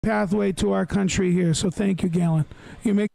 pathway to our country here. So thank you, Galen. You make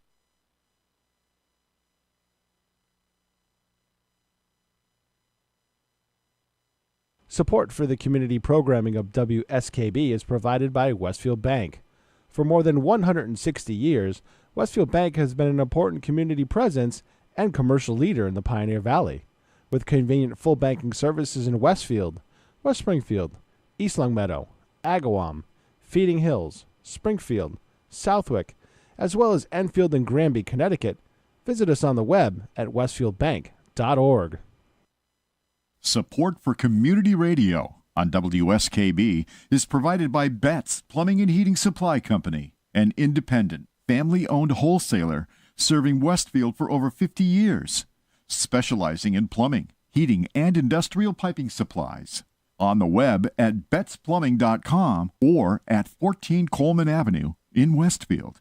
Support for the community programming of WSKB is provided by Westfield Bank. For more than 160 years, Westfield Bank has been an important community presence and commercial leader in the Pioneer Valley, with convenient full banking services in Westfield, West Springfield, East Longmeadow, Agawam, Feeding Hills, Springfield, Southwick, as well as Enfield and Granby, Connecticut. Visit us on the web at westfieldbank.org. Support for community radio on WSKB is provided by Betts Plumbing and Heating Supply Company, an independent, family-owned wholesaler serving Westfield for over 50 years, specializing in plumbing, heating, and industrial piping supplies. On the web at bettsplumbing.com or at 14 Coleman Avenue in Westfield.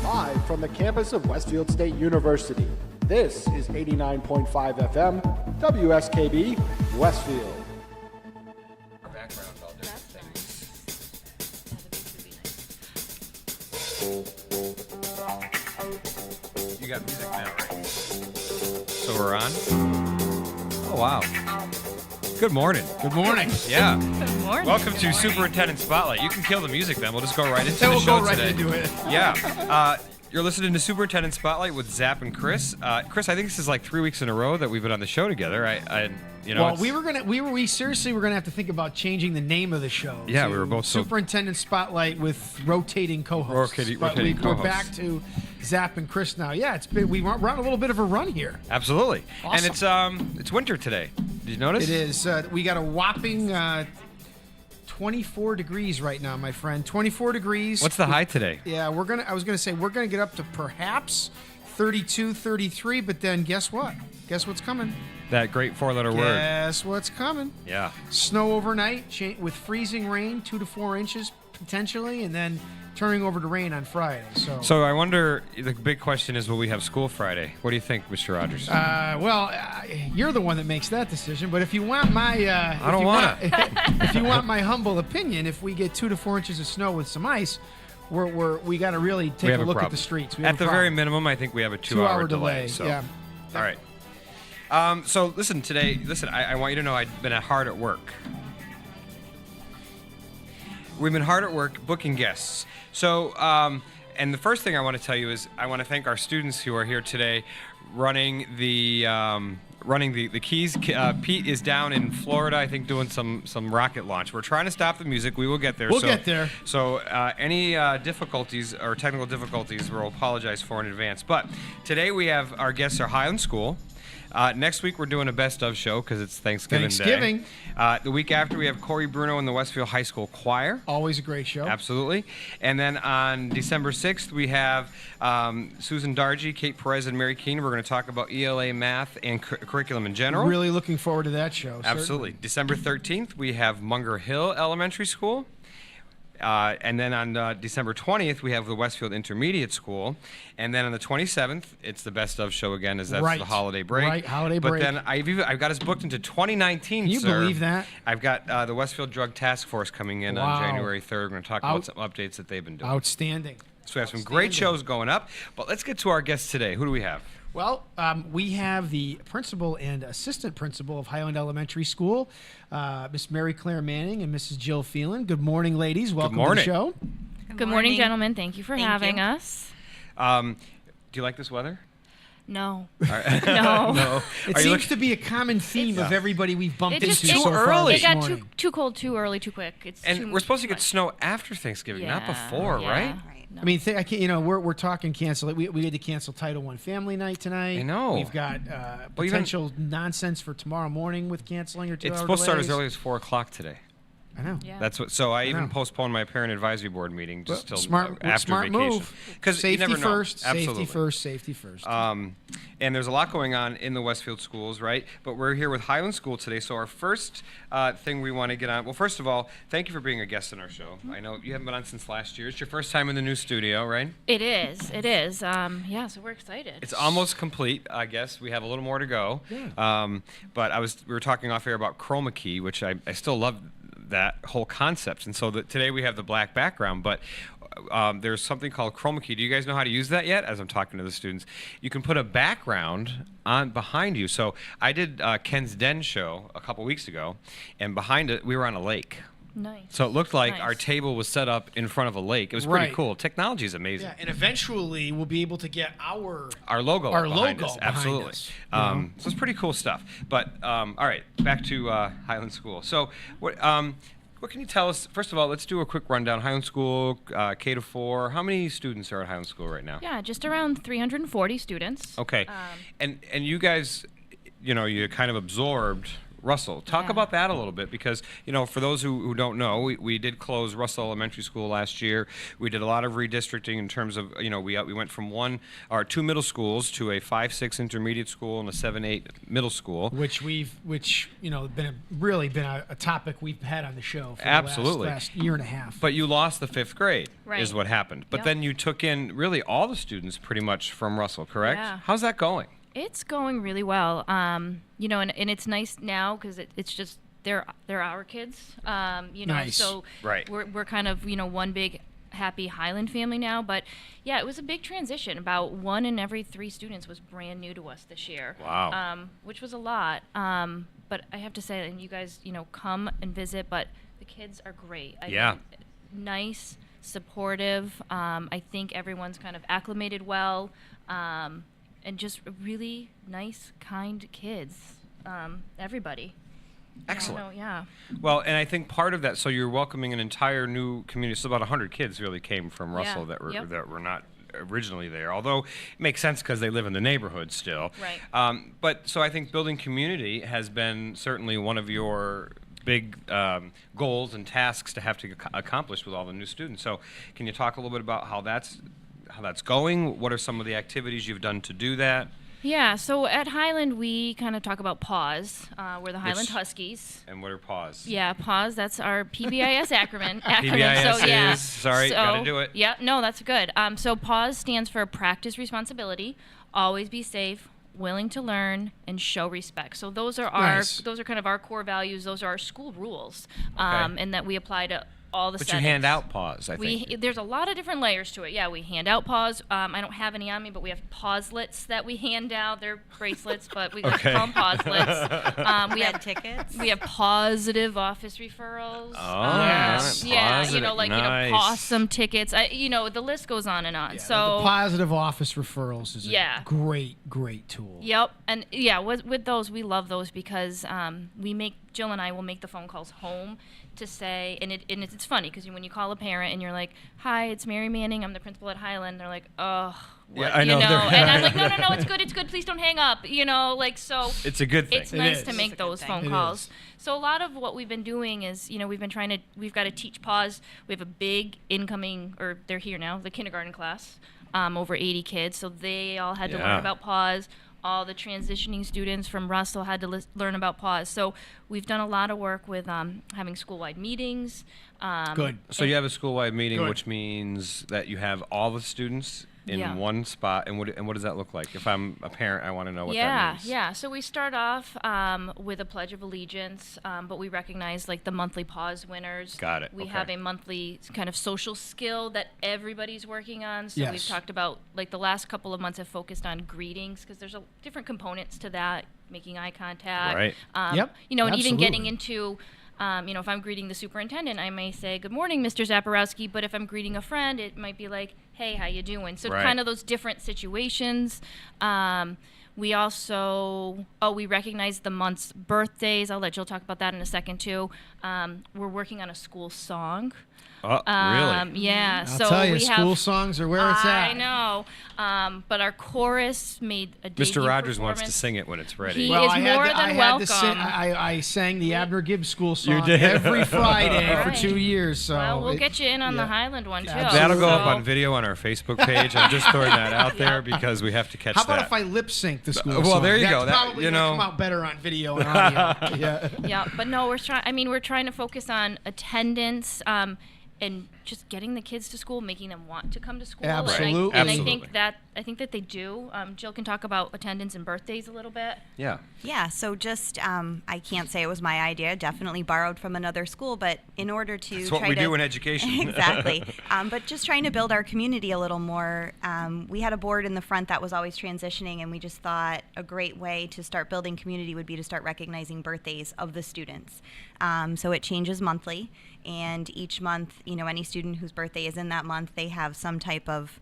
Live from the campus of Westfield State University, this is 89.5 FM, WSKB, Westfield. You got music now, right? So we're on? Oh, wow. Good morning. Good morning. Yeah. Good morning. Welcome to Superintendent Spotlight. You can kill the music then. We'll just go right into the We'll show go right today. into it. Yeah. You're listening to Superintendent Spotlight with Zap and Chris. Chris, I think this is like 3 weeks in a row that we've been on the show together. Well, we seriously were gonna have to think about changing the name of the show. Yeah, to we were both so- Superintendent Spotlight with rotating co-hosts. Rotating We're co-hosts. back to Zap and Chris now. Yeah, we're on a little bit of a run here. Absolutely. Awesome. And it's winter today. Did you notice? It is. We got a whopping 24 degrees right now, my friend. 24 degrees. What's the high today? Yeah, I was gonna say we're gonna get up to perhaps 32, 33, but then guess what? Guess what's coming? That great four-letter word. Guess what's coming? Yeah. Snow overnight with freezing rain, 2 to 4 inches potentially, and then turning over to rain on Friday. So I wonder, the big question is, will we have school Friday? What do you think, Mr. Rogers? You're the one that makes that decision. But if you want my, I don't want to. If you want my humble opinion, if we get 2 to 4 inches of snow with some ice, we got to really take a look at the streets. At the very minimum, I think we have a 2-hour delay. So. Yeah. All right. So listen, I want you to know I've been hard at work. We've been hard at work booking guests. So, and the first thing I want to tell you is I want to thank our students who are here today running the keys. Pete is down in Florida, I think, doing some rocket launch. We're trying to stop the music. We will get there. We'll get there. So any difficulties or technical difficulties, we'll apologize for in advance. But today we have our guests are Highland School. Next week, we're doing a best of show because it's Thanksgiving Day. The week after, we have Corey Bruno in the Westfield High School Choir. Always a great show. Absolutely. And then on December 6th, we have Susan Dargy, Kate Perez, and Mary Keene. We're going to talk about ELA math and curriculum in general. Really looking forward to that show. Absolutely. Certainly. December 13th, we have Munger Hill Elementary School. And then on December 20th, we have the Westfield Intermediate School. And then on the 27th, it's the best of show again, as that's the holiday break. Right, holiday break. But then I've got us booked into 2019, Can you believe that? I've got the Westfield Drug Task Force coming in on January 3rd. We're going to talk about some updates that they've been doing. Outstanding. So we have some great shows going up. But let's get to our guests today. Who do we have? Well, we have the principal and assistant principal of Highland Elementary School, Miss Mary Claire Manning and Mrs. Jill Phelan. Good morning, ladies. Welcome to the show. Good morning, gentlemen. Thank you for having us. Do you like this weather? No. No. It seems to be a common theme of everybody we've bumped into so far early. this It got morning. too cold, too early, too quick. And we're supposed to get snow after Thanksgiving, not before, right? No. I mean, I can't, we're talking cancel. We had to cancel Title I Family Night tonight. I know. We've got potential nonsense for tomorrow morning with canceling or 2 hour It's supposed to start as delays. early as 4 o'clock today. I know. Yeah. That's what. So I even postponed my parent advisory board meeting just till smart after vacation. Move. Because Safety you never know. first. Absolutely. Safety first. And there's a lot going on in the Westfield schools, right? But we're here with Highland School today. So our first thing we want to get on. Well, first of all, thank you for being a guest on our show. I know you haven't been on since last year. It's your first time in the new studio, right? It is. It is. So we're excited. It's almost complete, I guess. We have a little more to go. Yeah. But we were talking off air about chroma key, which I still love that whole concept. And so today we have the black background, but there's something called chroma key. Do you guys know how to use that yet? As I'm talking to the students, you can put a background on behind you. So I did Ken's Den show a couple weeks ago, and behind it we were on a lake. Nice. So it looked like Nice. our table was set up in front of a lake. It was pretty Right. cool. Technology is amazing. Yeah, and eventually we'll be able to get Our logo Our behind logo us. behind Absolutely. us, So it's pretty cool stuff. But all right, back to Highland School. So what can you tell us? First of all, let's do a quick rundown. Highland School, K to 4. How many students are at Highland School right now? Yeah, just around 340 students. Okay. And you guys, you kind of absorbed Russell. Talk Yeah. about that a little bit, because, for those who don't know, we did close Russell Elementary School last year. We did a lot of redistricting in terms of, we went from 2 middle schools to a 5-6 intermediate school and a 7-8 middle school. which been a topic we've had on the show for Absolutely. the last year and a half. But you lost the 5th grade, Right. is what happened. But Yep. then you took in really all the students pretty much from Russell, correct? Yeah. How's that going? It's going really well. And it's nice now because it's just they're our kids. Nice. So Right. we're kind of one big happy Highland family now. But yeah, it was a big transition. About 1 in every 3 students was brand new to us this year. Wow. Which was a lot. But I have to say, and you guys come and visit, but the kids are great. Yeah. Nice, supportive. I think everyone's kind of acclimated well. And just really nice, kind kids. Everybody. Excellent. Yeah. Well, and I think part of that, so you're welcoming an entire new community. So about 100 kids really came from Russell that were Yep. that were not originally there. Although it makes sense because they live in the neighborhood still. Right. But so I think building community has been certainly one of your big goals and tasks to have to accomplish with all the new students. So can you talk a little bit about how that's going? What are some of the activities you've done to do that? Yeah, so at Highland, we kind of talk about PAWS. We're the Highland Huskies. And what are PAWS? Yeah, PAWS, that's our PBIS acronym. PBIS So, yeah. is, sorry, gotta do it. Yeah, no, that's good. So PAWS stands for Practice Responsibility, Always Be Safe, Willing to Learn, and Show Respect. So those are those are kind of our core values. Those are our school rules, and that we apply to all the But settings. you hand out PAWS, I think. There's a lot of different layers to it. Yeah, we hand out PAWS. I don't have any on me, but we have PAWSlets that we hand out. They're bracelets, but we call them PAWSlets. We have tickets. We have positive office referrals. Oh, Yes. Yeah, positive. Nice. awesome tickets. The list goes on and on. Yeah, So the positive office referrals is Yeah. a great tool. Yep, and yeah, with those, we love those because Jill and I will make the phone calls home to say, and it's funny because when you call a parent and you're like, "Hi, it's Mary Manning. I'm the principal at Highland." They're like, "Oh, what?" Yeah, I know. And I'm like, "No, it's good. Please don't hang up." So. It's a good thing. It's nice is. to make It's a good those thing. phone It calls. is. So a lot of what we've been doing is, we've got to teach PAWS. We have a big incoming, or they're here now, the kindergarten class, over 80 kids. So they all had to Yeah. learn about PAWS. All the transitioning students from Russell had to learn about PAWS. So we've done a lot of work with having school-wide meetings. Good. So you have a school-wide meeting, Good. which means that you have all the students in Yeah. one spot. And what does that look like? If I'm a parent, I want to know what that means. Yeah. So we start off with a Pledge of Allegiance, but we recognize like the monthly PAWS winners. Got it. We Okay. have a monthly kind of social skill that everybody's working on. So we've Yes. talked about like the last couple of months have focused on greetings because there's different components to that, making eye contact. Right. Yep, And even absolutely. getting into. If I'm greeting the superintendent, I may say, "Good morning, Mr. Zaporowski," but if I'm greeting a friend, it might be like, "Hey, how you doing?" So Right. kind of those different situations. We also, we recognize the month's birthdays. I'll let Jill talk about that in a second, too. We're working on a school song. Oh, really? Yeah. I'll so tell you, we school have, songs are where it's at. I know. But our chorus made a debut Mr. Rogers wants to performance. sing it when it's ready. He Well, is I had more to, than I had to sing. welcome. I sang the Abner Gibbs school song did? every Friday for Right. 2 years. So Well, we'll it- get you in on the yeah. Highland one, too. Absolutely. That'll go up So- on video on our Facebook page. I'm just throwing that out there because we have to catch How about that. if I lip sync the school Well, song? there you That's go. That- probably you gonna know. come out better on video and audio. Yeah. Yeah, but no, we're trying to focus on attendance. and just getting the kids to school, making them want to come to school. Absolutely. And I Absolutely. think that they do. Jill can talk about attendance and birthdays a little bit. Yeah. Yeah, so just, I can't say it was my idea, definitely borrowed from another school, but in order to That's what we do in education. Exactly. But just trying to build our community a little more, we had a board in the front that was always transitioning, and we just thought a great way to start building community would be to start recognizing birthdays of the students. So it changes monthly, and each month, any student whose birthday is in that month, they have some type of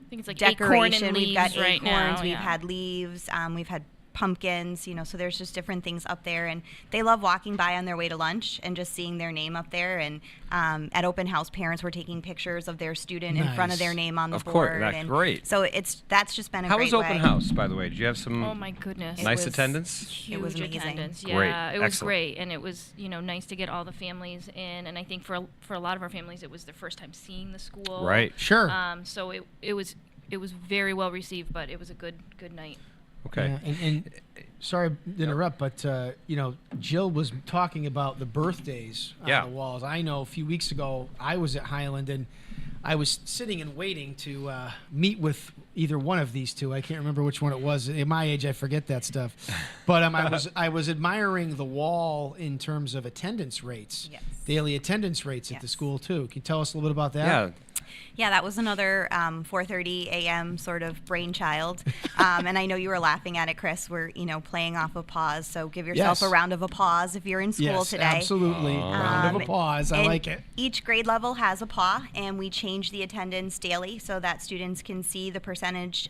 I think it's like decoration. acorn and We've got leaves right acorns, now. we've Yeah. had leaves, we've had pumpkins, so there's just different things up there, and they love walking by on their way to lunch and just seeing their name up there. And at open house, parents were taking pictures of their student in front of their name on the Of board. course, that's and great. So that's just been a How great was open way. house, by the way? Did you have some Oh my goodness. It nice was- attendance? Huge It was amazing. attendance. Great. Yeah, it was Excellent. great, and it was nice to get all the families in. And I think for a lot of our families, it was their first time seeing the school. Right. Sure. So it was very well received, but it was a good night. Okay. Yeah, and sorry to interrupt, but Jill was talking about the birthdays on Yeah. the walls. I know a few weeks ago I was at Highland and I was sitting and waiting to meet with either one of these two. I can't remember which one it was. At my age, I forget that stuff. But I was admiring the wall in terms of attendance rates, Yes. daily attendance rates at the Yes. school too. Can you tell us a little bit about that? Yeah. Yeah, that was another 4:30 a.m. sort of brainchild. And I know you were laughing at it, Chris. We're, playing off of pause. So give yourself Yes. a round of applause if you're in school Yes, today. absolutely. Round of applause. I and like it. Each grade level has a paw, and we change the attendance daily so that students can see the percentage,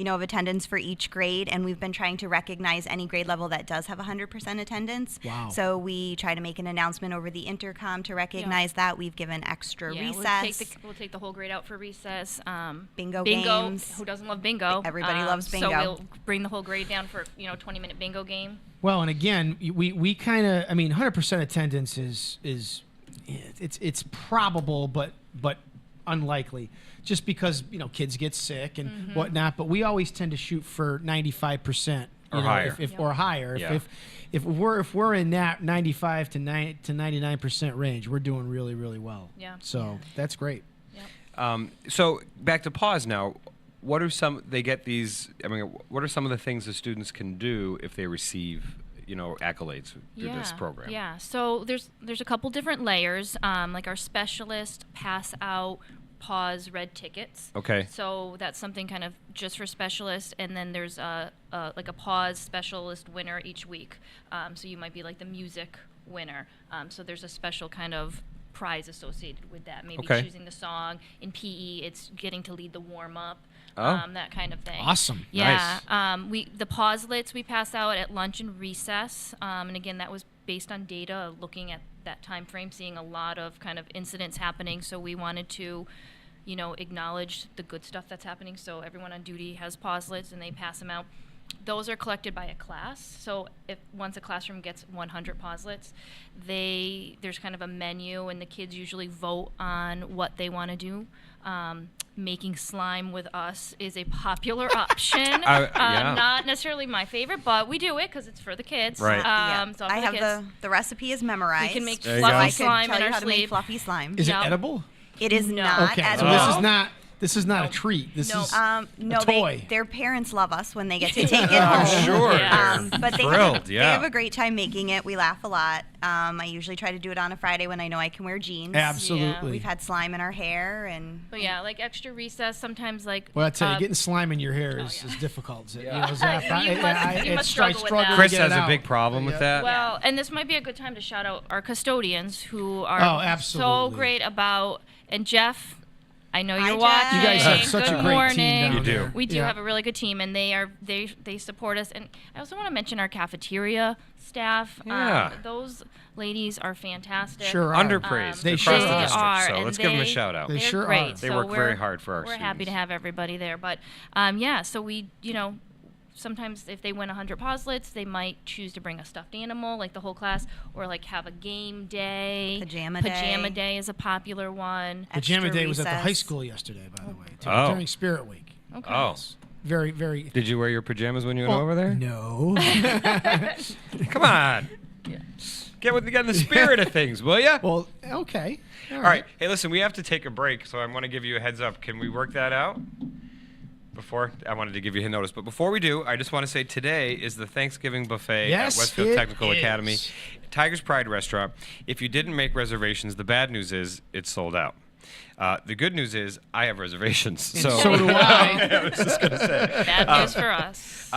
of attendance for each grade. And we've been trying to recognize any grade level that does have 100% attendance. Wow. So we try to make an announcement over the intercom to recognize that. We've given extra Yeah, recess. we'll take the whole grade out for recess. Bingo games. Who doesn't love bingo? Everybody loves bingo. So we'll bring the whole grade down for 20-minute bingo game. Well, and again, we kind of, 100% attendance is it's probable, but unlikely, just because kids get sick and whatnot. But we always tend to shoot for 95% Or higher. or higher. Yeah. If we're in that 95 to 99% range, we're doing really, really well. Yeah. So that's great. So back to pause now. What are some of the things the students can do if they receive, accolades through this program? Yeah. So there's a couple different layers. Like our specialist pass out pause red tickets. Okay. So that's something kind of just for specialists, and then there's like a pause specialist winner each week. So you might be like the music winner. So there's a special kind of prize associated with that. Maybe Okay. choosing the song. In PE, it's getting to lead the warm up. Oh. That kind of thing. Awesome. Yeah. The pauselets we pass out at lunch and recess, and again that was based on data, looking at that time frame, seeing a lot of kind of incidents happening. So we wanted to, acknowledge the good stuff that's happening. So everyone on duty has pauselets, and they pass them out. Those are collected by a class. So once a classroom gets 100 pauselets, there's kind of a menu, and the kids usually vote on what they want to do. Making slime with us is a popular option. Yeah. Not necessarily my favorite, but we do it because it's for the kids. Right. It's all for I the have kids. the recipe is memorized. We can make There you fluffy go. I slime can tell in you our how to make sleeve. fluffy slime. Is Yeah. it edible? It is No. not Okay, at so all. this is not a treat. This No. is No, toy. their parents love us when they get to take it home. Sure. Yeah. But they Thrilled, they yeah. have a great time making it. We laugh a lot. I usually try to do it on a Friday when I know I can wear jeans. absolutely. We've had slime in our hair, and But yeah, like extra recess, sometimes like. Well, I tell you, getting slime in your hair is difficult. You must struggle with that. to Chris get has it a out. big problem with that. Well, and this might be a good time to shout out our custodians who are Oh, so absolutely. great about. And Jeff, I know Hi, you're Jeff. watching. You guys have such Good a great morning. team down You do. there. We do Yeah. have a really good team, and they support us. And I also want to mention our cafeteria staff. Yeah. Those ladies are fantastic. Sure are. Underpraised They across sure the are. district. Are, So and let's give them a they- shout out. They They're sure great. are. They So work very we're- hard for our We're happy students. to have everybody there. But so we, sometimes if they win 100 pauselets, they might choose to bring a stuffed animal, like the whole class, or like have a game day. Pajama Pajama day. day is a popular one. Pajama extra Day was at the high recess. school yesterday, by the way, too, Oh. during Spirit Week. Okay. Oh. Very, very. Did you wear your pajamas when you went Well, over there? No. Come on. get in the spirit of things, will ya? Well, okay. All right. Hey, listen, we have to take a break, so I want to give you a heads up. Can we work that out? Before, I wanted to give you a notice, but before we do, I just want to say today is the Thanksgiving buffet at Westfield Technical Academy, Tiger's Pride Restaurant. If you didn't make reservations, the bad news is it's sold out. The good news is I have reservations. So do I. I was just going to say. Bad news for us.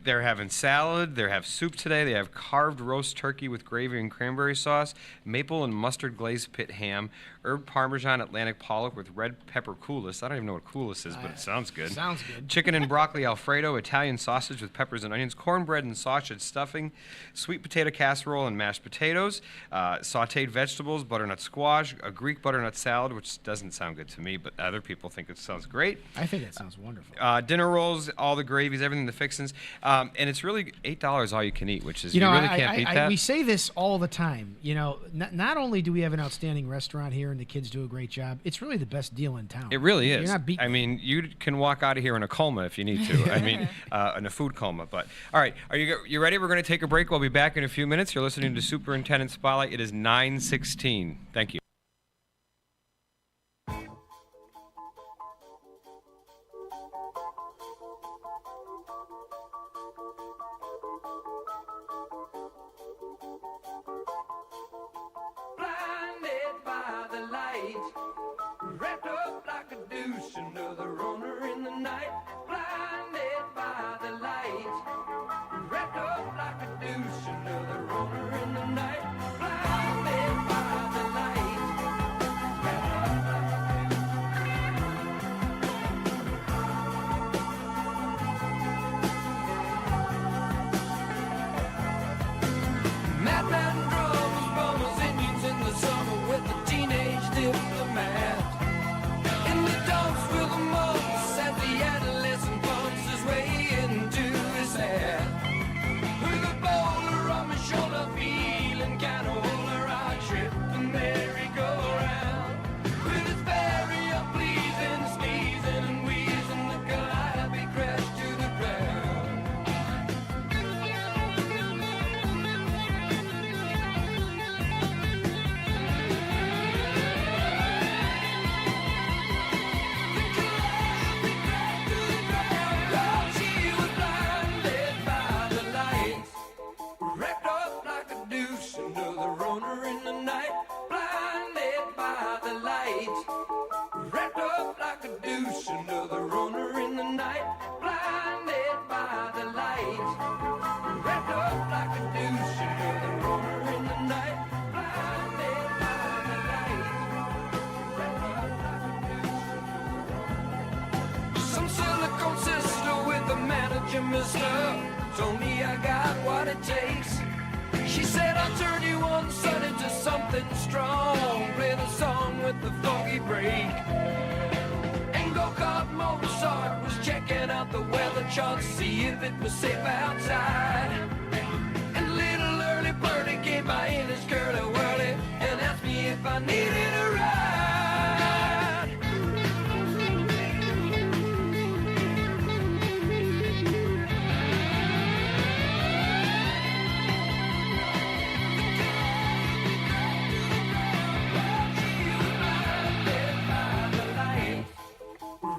They're having salad. They have soup today. They have carved roast turkey with gravy and cranberry sauce, maple and mustard glazed pit ham, herb parmesan Atlantic pollock with red pepper coulis. I don't even know what coulis is, but it sounds good. Sounds good. Chicken and broccoli Alfredo, Italian sausage with peppers and onions, cornbread and sausage stuffing, sweet potato casserole and mashed potatoes, sautéed vegetables, butternut squash, a Greek butternut salad, which doesn't sound good to me, but other people think it sounds great. I think it sounds wonderful. Dinner rolls, all the gravies, everything, the fixins. And it's really $8 all you can eat, which is, You know, really can't beat that. we say this all the time. You know, not only do we have an outstanding restaurant here and the kids do a great job, it's really the best deal in town. It really is. You're not beating I mean, you can walk out of here in a coma if you need to. I mean, in a food coma. But all right, are you ready? We're going to take a break. We'll be back in a few minutes. You're listening to Superintendent Spotlight. It is 9:16. Thank you. Blinded by the light, wrapped up like a douche, another runner in the night. Blinded by the light, wrapped up like a douche, another runner in the night. Blinded by the light, wrapped up like madman drums, bombers, Indians in the summer with the teenage diplomat. In the dumps with the mumps as the adolescent bumps his way into his hat. With a bowler on my shoulder, feeling kind of older, I trip the merry-go-round. With his very unpleasing sneezing and wheezing, the calliope crashed to the ground. She was blinded by the lights, wrapped up like a douche, another runner in the night. Blinded by the lights, wrapped up like a douche, another runner in the night. Blinded by the lights, wrapped up like a douche, another runner in the night. Blinded by the lights, wrapped up like a douche. Some silicone sister with a manager, mister, told me I got what it takes. She said I'll turn you one son into something strong, play the song with the funky break. And go-kart Mozart was checking out the weather chart to see if it was safe outside. And little early birdie came by in his curly whirly and asked me if I needed a ride.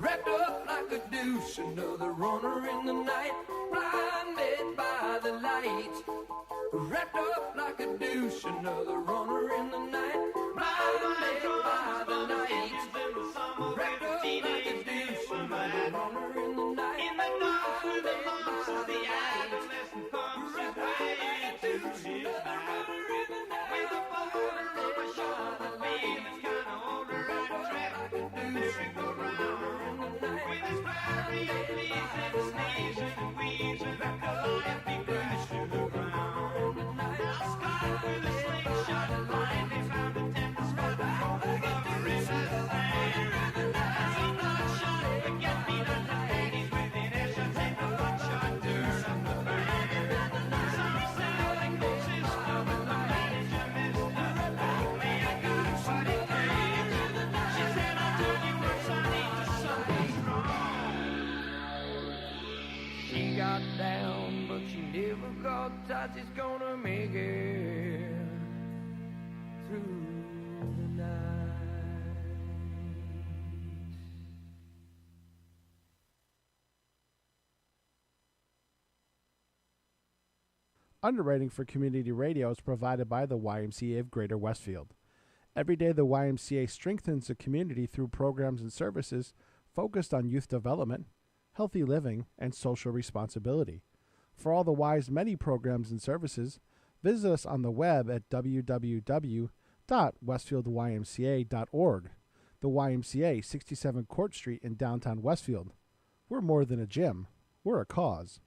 Wrapped up like a douche, another runner in the night. Blinded by the light, wrapped up like a douche, another runner in the night. Blinded by the light, wrapped up like a douche, another runner in the night. In the dark with the lumps of the adolescent pumps his way to his back. With a bowler on my shoulder, feeling kinda older, I track the merry-go-round. With his very unpleasing sneezing and wheezing, the calliope crashed to the ground. I'll start with a slingshot and line, they found a tender spot over his land. As a bloodshot, forget-me-not ladies with initials in the buckshot, do some the band. Some selling sister with the manager, mister, told me I got what it takes. She said I'll turn you one Sunday to something strong. She got down, but she never got tight. She's gonna make it. Underwriting for community radio is provided by the YMCA of Greater Westfield. Every day, the YMCA strengthens the community through programs and services focused on youth development, healthy living, and social responsibility. For all the Y's many programs and services, visit us on the web at www.westfieldymca.org. The YMCA, 67 Court Street in downtown Westfield. We're more than a gym. We're a cause.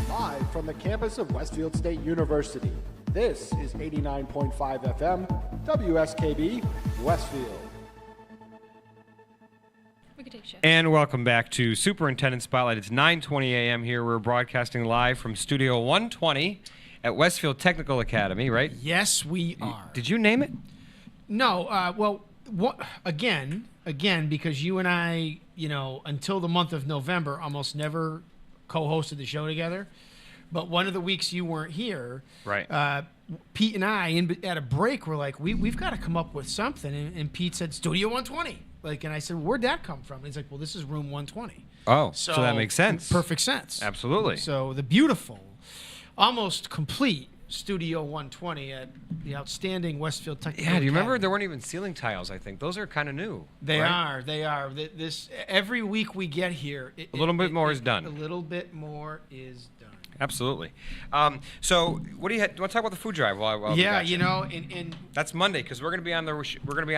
Live from the campus of Westfield State University, this is 89.5 FM, WSKB, Westfield. We could take a shift. And welcome back to Superintendent Spotlight. It's 9:20 a.m. here. We're broadcasting live from Studio 120 at Westfield Technical Academy, right? Yes, we are. Did you name it? No, again, because you and I, until the month of November, almost never co-hosted the show together. But one of the weeks you weren't here, right? Pete and I, at a break, were like, we've got to come up with something. And Pete said, Studio 120. And I said, where'd that come from? And he's like, well, this is room 120. Oh, so that makes sense. Perfect sense. Absolutely. So the beautiful, almost complete Studio 120 at the outstanding Westfield Technical Yeah, do you Academy. remember there weren't even ceiling tiles, I think. Those are kind of new. They right? are. This every week we get here. A little bit more is done. A little bit more is done. Absolutely. So, what do you want to talk about the food drive? While we got you? And that's Monday because we're going to be on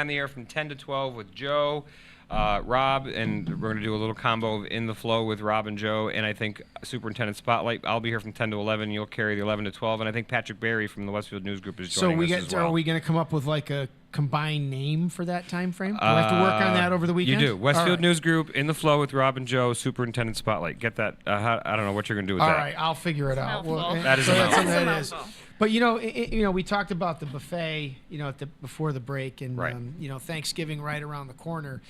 the air from 10 to 12 with Joe, Rob, and we're going to do a little combo of In the Flow with Rob and Joe, and I think Superintendent Spotlight. I'll be here from 10 to 11. You'll carry the 11 to 12, and I think Patrick Barry from the Westfield News Group is joining us as well. Are we going to come up with like a combined name for that time frame? Do I have to work on that over the weekend? You do. Westfield News Group, In the Flow with Rob and Joe, Superintendent Spotlight. Get that. I don't know what you're going to do with that. All right, I'll figure it out. That is a mouthful. But we talked about the buffet, before the break, and right. Thanksgiving right around the corner,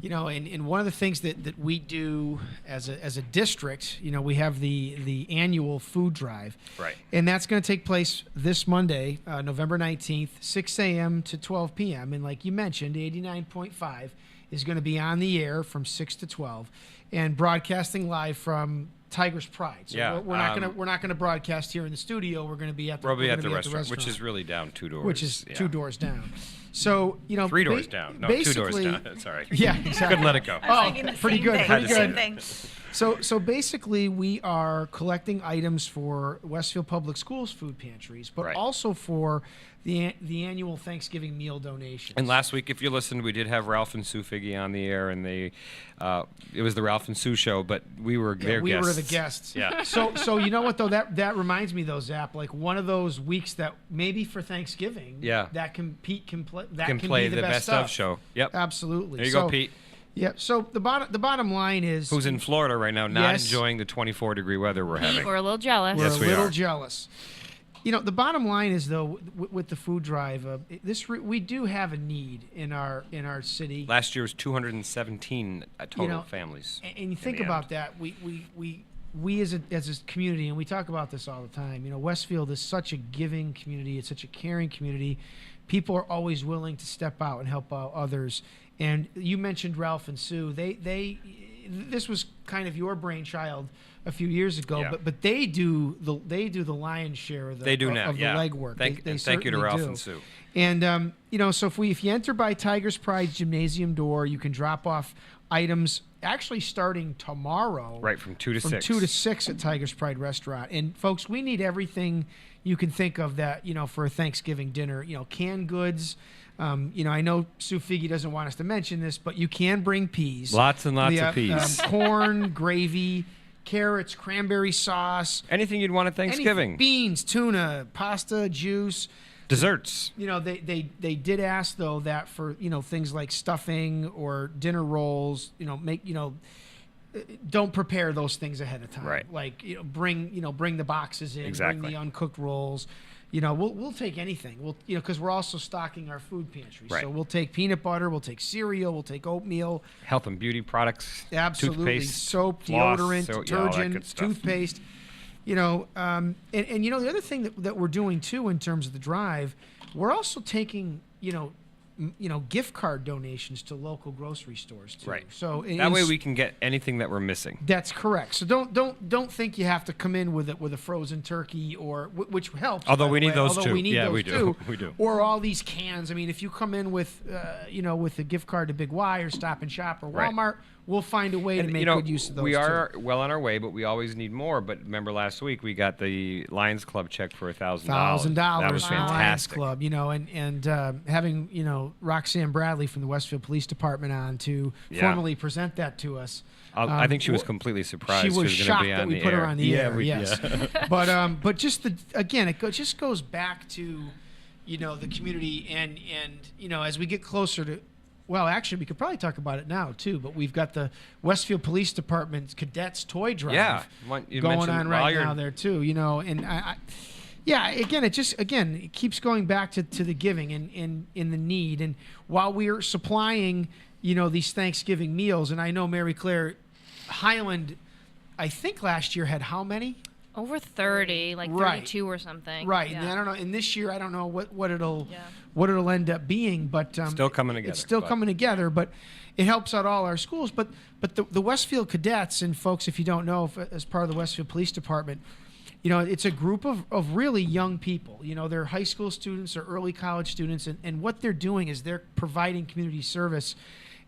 and one of the things that we do as a district, we have the annual food drive, right, and that's going to take place this Monday, November 19th, 6 a.m. to 12 p.m. And like you mentioned, 89.5 is going to be on the air from 6 to 12, and broadcasting live from Tiger's Pride. So yeah, we're not gonna broadcast here in the studio. We're gonna be at the restaurant, which is really down 2 doors. Which is 2 doors down. So 3 doors down. No, 2 doors down. Sorry. Yeah, exactly. Couldn't let it go. Pretty good. Pretty good. Thing. So basically, we are collecting items for Westfield Public Schools food pantries, but right. also for the annual Thanksgiving meal donations. And last week, if you listened, we did have Ralph and Sue Figge on the air, and it was the Ralph and Sue show, but we were their guests. We were the guests. Yeah. So you know what though, that reminds me though, Zap, like one of those weeks that maybe for Thanksgiving, that Pete can play. That can play be the best of show. Yep. Absolutely. There you go, Pete. Yeah. So the bottom line is, who's in Florida right now, not enjoying the 24-degree weather we're having. We're a little jealous. Yes, we are. We're a little jealous. The bottom line is though, with the food drive, we do have a need in our city. Last year was 217 total families. And you think about that, we as a community, and we talk about this all the time. Westfield is such a giving community. It's such a caring community. People are always willing to step out and help out others. And you mentioned Ralph and Sue. This was kind of your brainchild a few years ago, but they do the lion's share of the legwork. Thank you to Ralph and Sue. And so if you enter by Tiger's Pride Gymnasium door, you can drop off items actually starting tomorrow. Right, from 2 to 6. From 2 to 6 at Tiger's Pride Restaurant. And folks, we need everything you can think of that, for a Thanksgiving dinner. Canned goods. I know Sue Figge doesn't want us to mention this, but you can bring peas. Lots and lots of peas. Corn, gravy, carrots, cranberry sauce. Anything you'd want at Thanksgiving. Beans, tuna, pasta, juice. Desserts. They did ask though that for things like stuffing or dinner rolls, don't prepare those things ahead of time. Right. Like bring the boxes in, bring the uncooked rolls. We'll take anything. Because we're also stocking our food pantry. Right. So we'll take peanut butter, we'll take cereal, we'll take oatmeal, health and beauty products, absolutely, toothpaste, soap, floss, deodorant, detergent, toothpaste. The other thing that we're doing too in terms of the drive, we're also taking gift card donations to local grocery stores too. Right. So that way we can get anything that we're missing. That's correct. So don't think you have to come in with a frozen turkey or which helps. Although by we the need way. those Although too. we need Yeah, those we do. too. We do. Or all these cans. I mean, if you come in with with a gift card to Big Y or Stop and Shop or Right. Walmart, we'll find a way to make good use of those. We are too. well on our way, but we always need more. But remember last week we got the Lions Club check for $1,000. $1,000. That was from the Lions fantastic. Club, and having Roxanne Bradley from the Westfield Police Department on to formally present that to us. I think she was completely surprised. She was gonna shocked be that on we the put air. her on the Yeah, air. Yes, but just just goes back to the community and as we get closer to. Well, actually, we could probably talk about it now too. But we've got the Westfield Police Department Cadets Toy Drive going on right now there too. And again, it keeps going back to the giving and in the need. And while we're supplying these Thanksgiving meals, and I know Mary Claire, Highland, I think last year had how many? Over 30, like 32 or something. Right. Yeah. And I don't know. And this year, I don't know what it'll end up being, but still coming together. It's still coming together, but it helps out all our schools. But the Westfield Cadets, and folks, if you don't know, as part of the Westfield Police Department, it's a group of really young people. They're high school students or early college students, and what they're doing is they're providing community service.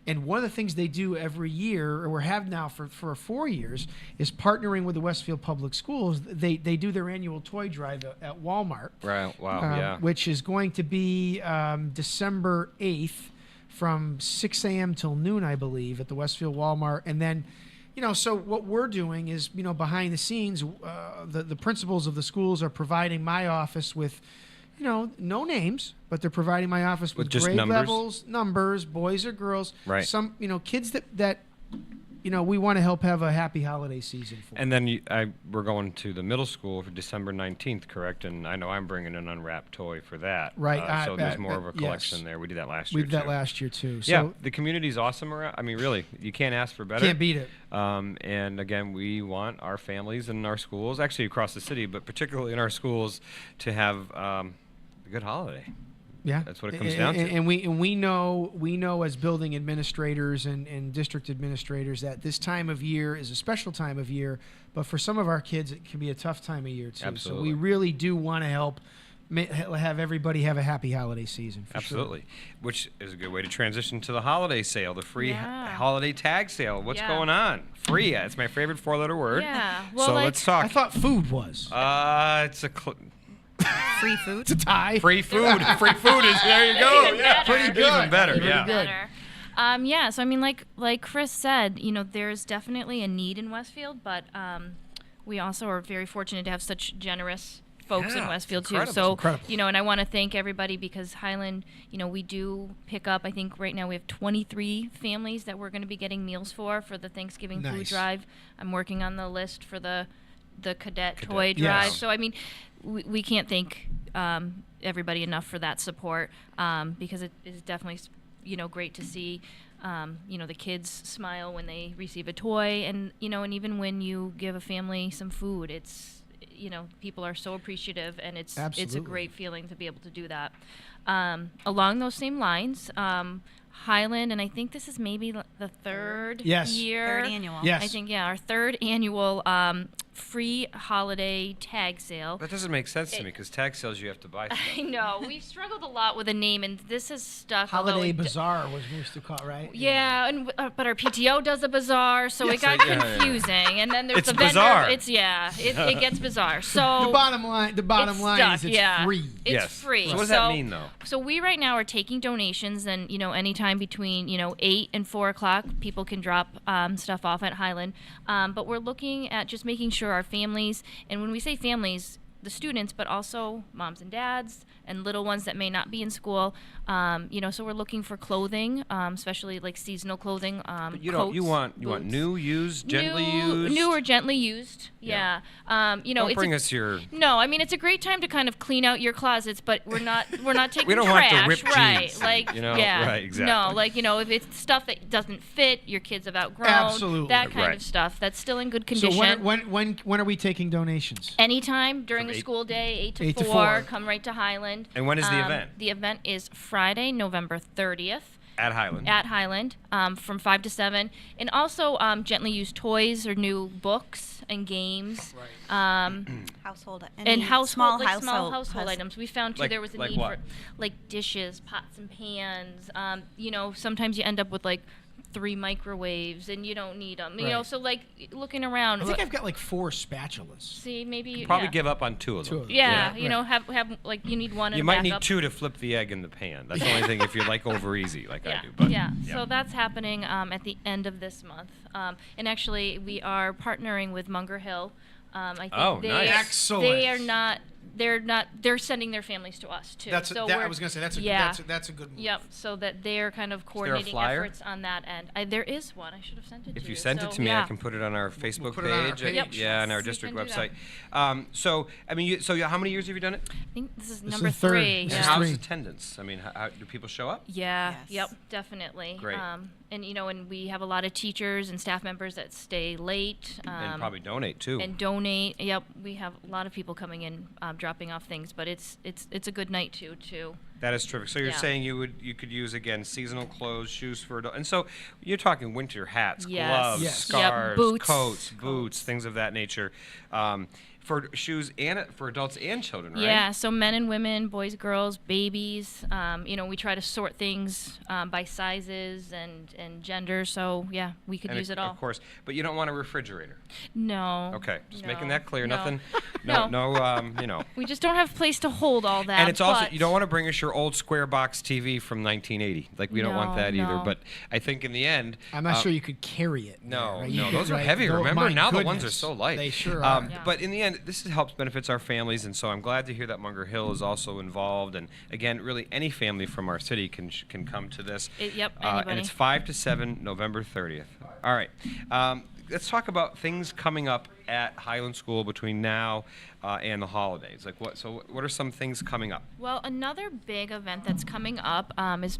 And one of the things they do every year, or have now for 4 years, is partnering with the Westfield Public Schools. They do their annual toy drive at Walmart. Right. Wow. Which is going to be December 8th from 6 a.m. till noon, I believe, at the Westfield Walmart. And then, so what we're doing is, behind the scenes, the principals of the schools are providing my office with, no names, but they're providing my office with just grade numbers? levels, numbers, boys or girls. Right. Some, kids that we want to help have a happy holiday season for. And then we're going to the middle school for December 19th, correct? And I know I'm bringing an unwrapped toy for that. Right. So there's more of a collection yes. there. We did that last year. We did that last year too. So yeah, the community's awesome around. I mean, really, you can't ask for better. Can't beat it. And again, we want our families and our schools, actually across the city, but particularly in our schools, to have a good holiday. Yeah, that's what it comes down to. And we know as building administrators and district administrators that this time of year is a special time of year, but for some of our kids it can be a tough time of year too. Absolutely. So we really do want to help have everybody have a happy holiday season. For Absolutely. Sure. Which is a good way to transition to the holiday sale, the free holiday tag sale. What's going on? Free. It's my favorite 4-letter word. Yeah. Well, so let's talk. I thought food was. It's a. Free food. It's a tie. Free food. Free food is there. You go. Yeah. Pretty good. Even better. Pretty Yeah. good. Yeah, so I mean, like Chris said, there's definitely a need in Westfield, but we also are very fortunate to have such generous folks in Westfield too. So, incredible. and I want to thank everybody because Highland, we do pick up, I think right now we have 23 families that we're going to be getting meals for the Thanksgiving food drive. I'm working on the list for the cadet toy drive. Yes. So, I mean, we can't thank everybody enough for that support because it is definitely great to see the kids smile when they receive a toy, and and even when you give a family some food, it's people are so appreciative, and it's a great feeling to be able to do that. Along those same lines, Highland, and I think this is maybe the third year. Third annual. Yes. I think, our third annual free holiday tag sale. That doesn't make sense to me because tag sales you have to buy stuff. I know. We've struggled a lot with a name, and this has stuck. Holiday Bazaar was we used to call it, right? Yeah, and but our PTO does a bazaar, so it got confusing. And then there's It's the vendor. bizarre. It gets bizarre. So the bottom line is it's free. It's free. So what does that mean, though? So we right now are taking donations, and anytime between 8 and 4 o'clock, people can drop stuff off at Highland. But we're looking at just making sure our families, and when we say families, the students, but also moms and dads and little ones that may not be in school. So we're looking for clothing, especially like seasonal clothing. But you coats, want boots. New, used, gently used. New or gently used. Yeah. Don't bring us your. No, I mean it's a great time to kind of clean out your closets, but we're not taking We don't trash, want the ripped right? jeans, Like Right, exactly. No, if it's stuff that doesn't fit, your kids have outgrown. Absolutely. That kind Right. of stuff. That's still in good condition. So when are we taking donations? Anytime during the school day, 8 to 8 to 4. 4. Come right to Highland. And when is the event? The event is Friday, November 30th. At Highland. At Highland, from 5 to 7. And also gently used toys or new books and games. Household And small household items. We found, too, there was a like need what? for, like, dishes, pots and pans. Sometimes you end up with, like, 3 microwaves, and you don't need them. You know, so, like, looking around. I think I've got like 4 spatulas. See, maybe Probably give up on 2 of them. Yeah, have like you need one. You and might need backup. 2 to flip the egg in the pan. That's the only thing if you're like over easy like I do. But so that's happening at the end of this month. And actually, we are partnering with Munger Hill. I think nice. Excellent. They're sending their families to us too. I was gonna say that's a good move. Yep. So that they're kind of coordinating efforts on that end. There is one. I should have sent it to you. If you send it to me, I can put it on our Facebook put it on our page. page. Yeah, on our district website. So how many years have you done it? I think this is This number is the third. 3. This Yeah. is How's 3. attendance? I mean, how do people show up? Yeah. Yes. Yep. Definitely. Great. And and we have a lot of teachers and staff members that stay late. And probably donate too. And donate. Yep. We have a lot of people coming in, dropping off things, but it's a good night too. That is terrific. So you're saying you could use again seasonal clothes, shoes for adults, and so you're talking winter hats, gloves, Yes. scarves, Yep, coats, boots, things of that nature. For shoes and for adults and children, right? Yeah, so men and women, boys, girls, babies. We try to sort things by sizes and gender. So yeah, we could use it all. Of course, but you don't want a refrigerator. No. Okay, just making no, that clear. no. Nothing. No. We just don't have place to hold all that. And it's also but you don't want to bring us your old square box TV from 1980. Like we don't want No, that either. no. But I think in the end, I'm not sure you could carry it. No, right? no, You those could, are right? heavy. Oh, Remember, my now the ones are goodness. so light. They sure are. Yeah. But in the end, this helps benefits our families, and so I'm glad to hear that Munger Hill is also involved. And again, really, any family from our city can come to this. Yep, And anybody. it's 5 to 7, November 30th. All right. Let's talk about things coming up at Highland School between now and the holidays. Like what? So what are some things coming up? Well, another big event that's coming up is,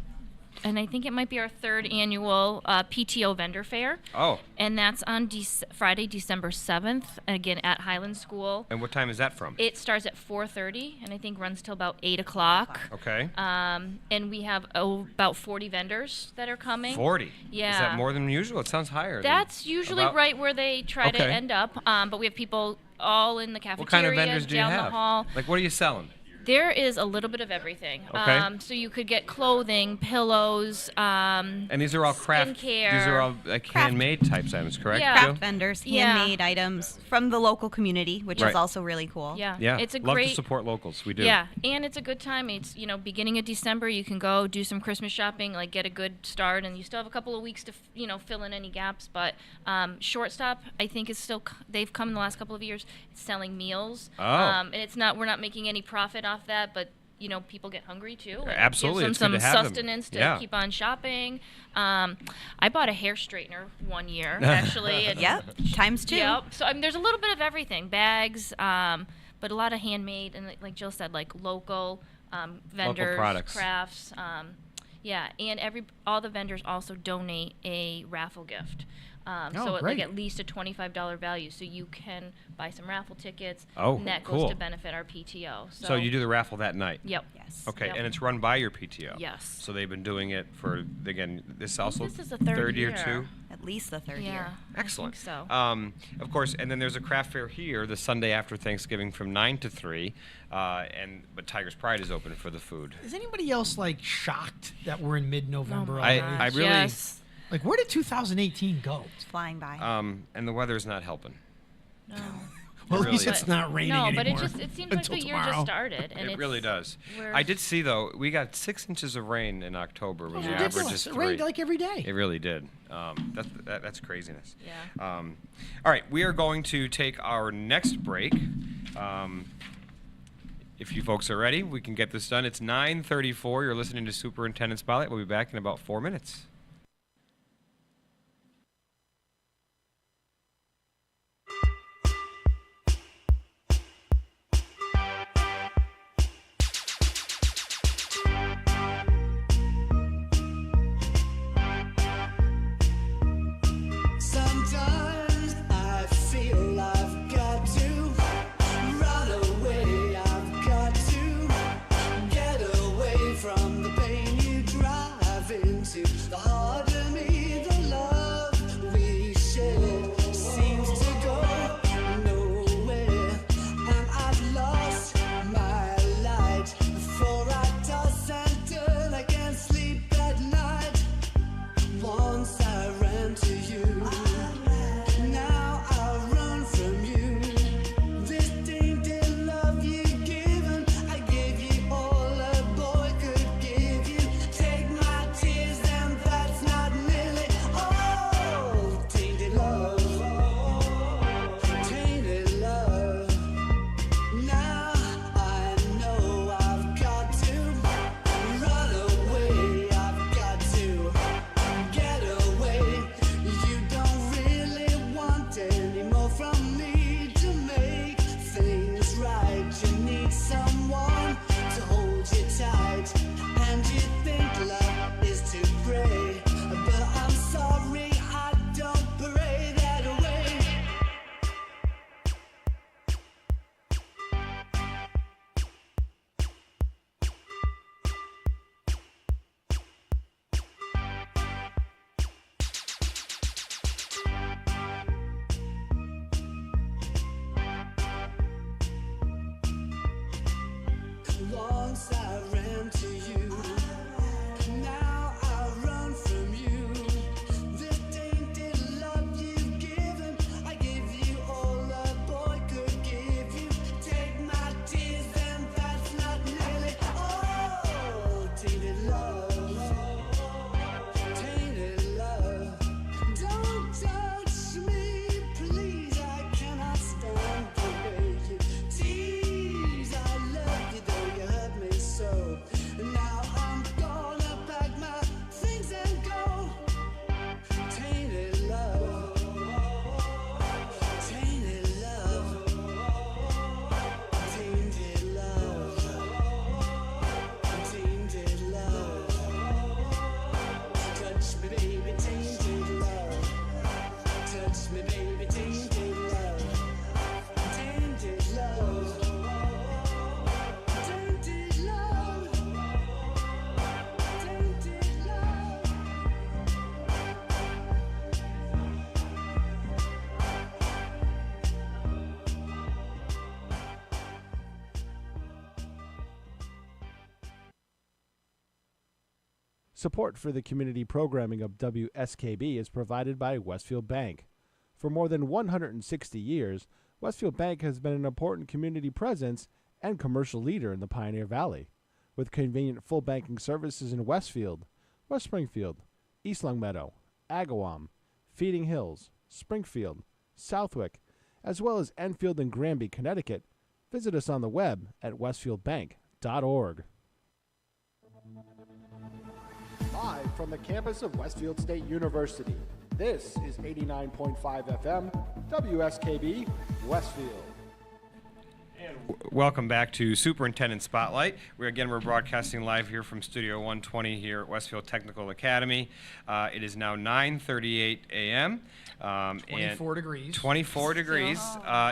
and I think it might be our 3rd annual PTO vendor fair. Oh. And that's on Friday, December 7th, again at Highland School. And what time is that from? It starts at 4:30 and I think runs till about 8 o'clock. Okay. And we have about 40 vendors that are coming. 40. Yeah. Is that more than usual? It sounds higher. That's usually about- right where they try to Okay. end up. But we have people all in the cafeteria, What kind of vendors do you down have? the hall. Like what are you selling? There is a little bit of everything. Okay. So you could get clothing, pillows, And these are all craft. skincare. These are all like handmade types items, correct? Yeah. Jill? Craft vendors, Yeah. handmade items from the local community, which Right. is also really cool. Yeah. Yeah. It's a Love great. to support locals. We do. Yeah, and it's a good time. It's beginning of December. You can go do some Christmas shopping, like get a good start, and you still have a couple of weeks to fill in any gaps. But Shortstop, I think, is still they've come in the last couple of years. It's selling meals. Oh. And we're not making any profit off that, but people get hungry too. And Absolutely, gives it's them good some to have them. sustenance to Yeah. keep on shopping. I bought a hair straightener one year, actually. Yep, times 2. Yep. So there's a little bit of everything, bags, but a lot of handmade and like Jill said, like local vendors, products. crafts. And all the vendors also donate a raffle gift. So great. at least a $25 value, so you can buy some raffle tickets. Oh, and that cool. goes to benefit our PTO. So you do the raffle that night. Yep. Yes. Okay, Yep. and it's run by your PTO. Yes. So they've been doing it for this also This is the third year year. too. At least the 3rd Yeah. year. Excellent. I think so. Of course, and then there's a craft fair here the Sunday after Thanksgiving from 9 to 3, but Tiger's Pride is open for the food. Is anybody else like shocked that we're in mid-November I already? really- Yes. Like, where did 2018 go? It's flying by. And the weather's not helping. No. Well, at least really it's is. not raining No, anymore. but it seems like until the year tomorrow. just started, and It really does. we're- I did see though we got 6 inches of rain in October when It's the average ridiculous. is It 3. rained like every day. It really did. That's craziness. Yeah. All right, we are going to take our next break. If you folks are ready, we can get this done. It's 9:34. You're listening to Superintendent Spotlight. We'll be back in about 4 minutes. Sometimes I feel I've got to run away. Once I ran to you, now I run from you. The tainted love you've given, I give you all a boy could give you. Take my tears and that's not nearly all. Tainted love, don't touch me, please. I cannot stand the way you tease. I love you though you hurt me so. Now I'm gonna pack my things and go. Tainted love, tainted love, tainted love, tainted love. Touch me, baby, tainted love. Touch me, baby, tainted love. Tainted love. Tainted love. Tainted love. Support for the community programming of WSKB is provided by Westfield Bank. For more than 160 years, Westfield Bank has been an important community presence and commercial leader in the Pioneer Valley, with convenient full banking services in Westfield, West Springfield, East Longmeadow, Agawam, Feeding Hills, Springfield, Southwick, as well as Enfield and Granby, Connecticut. Visit us on the web at westfieldbank.org. Live from the campus of Westfield State University, this is 89.5 FM, WSKB, Westfield. Welcome back to Superintendent Spotlight. We're broadcasting live here from Studio 120 here at Westfield Technical Academy. It is now 9:38 a.m. 24 degrees. 24 degrees.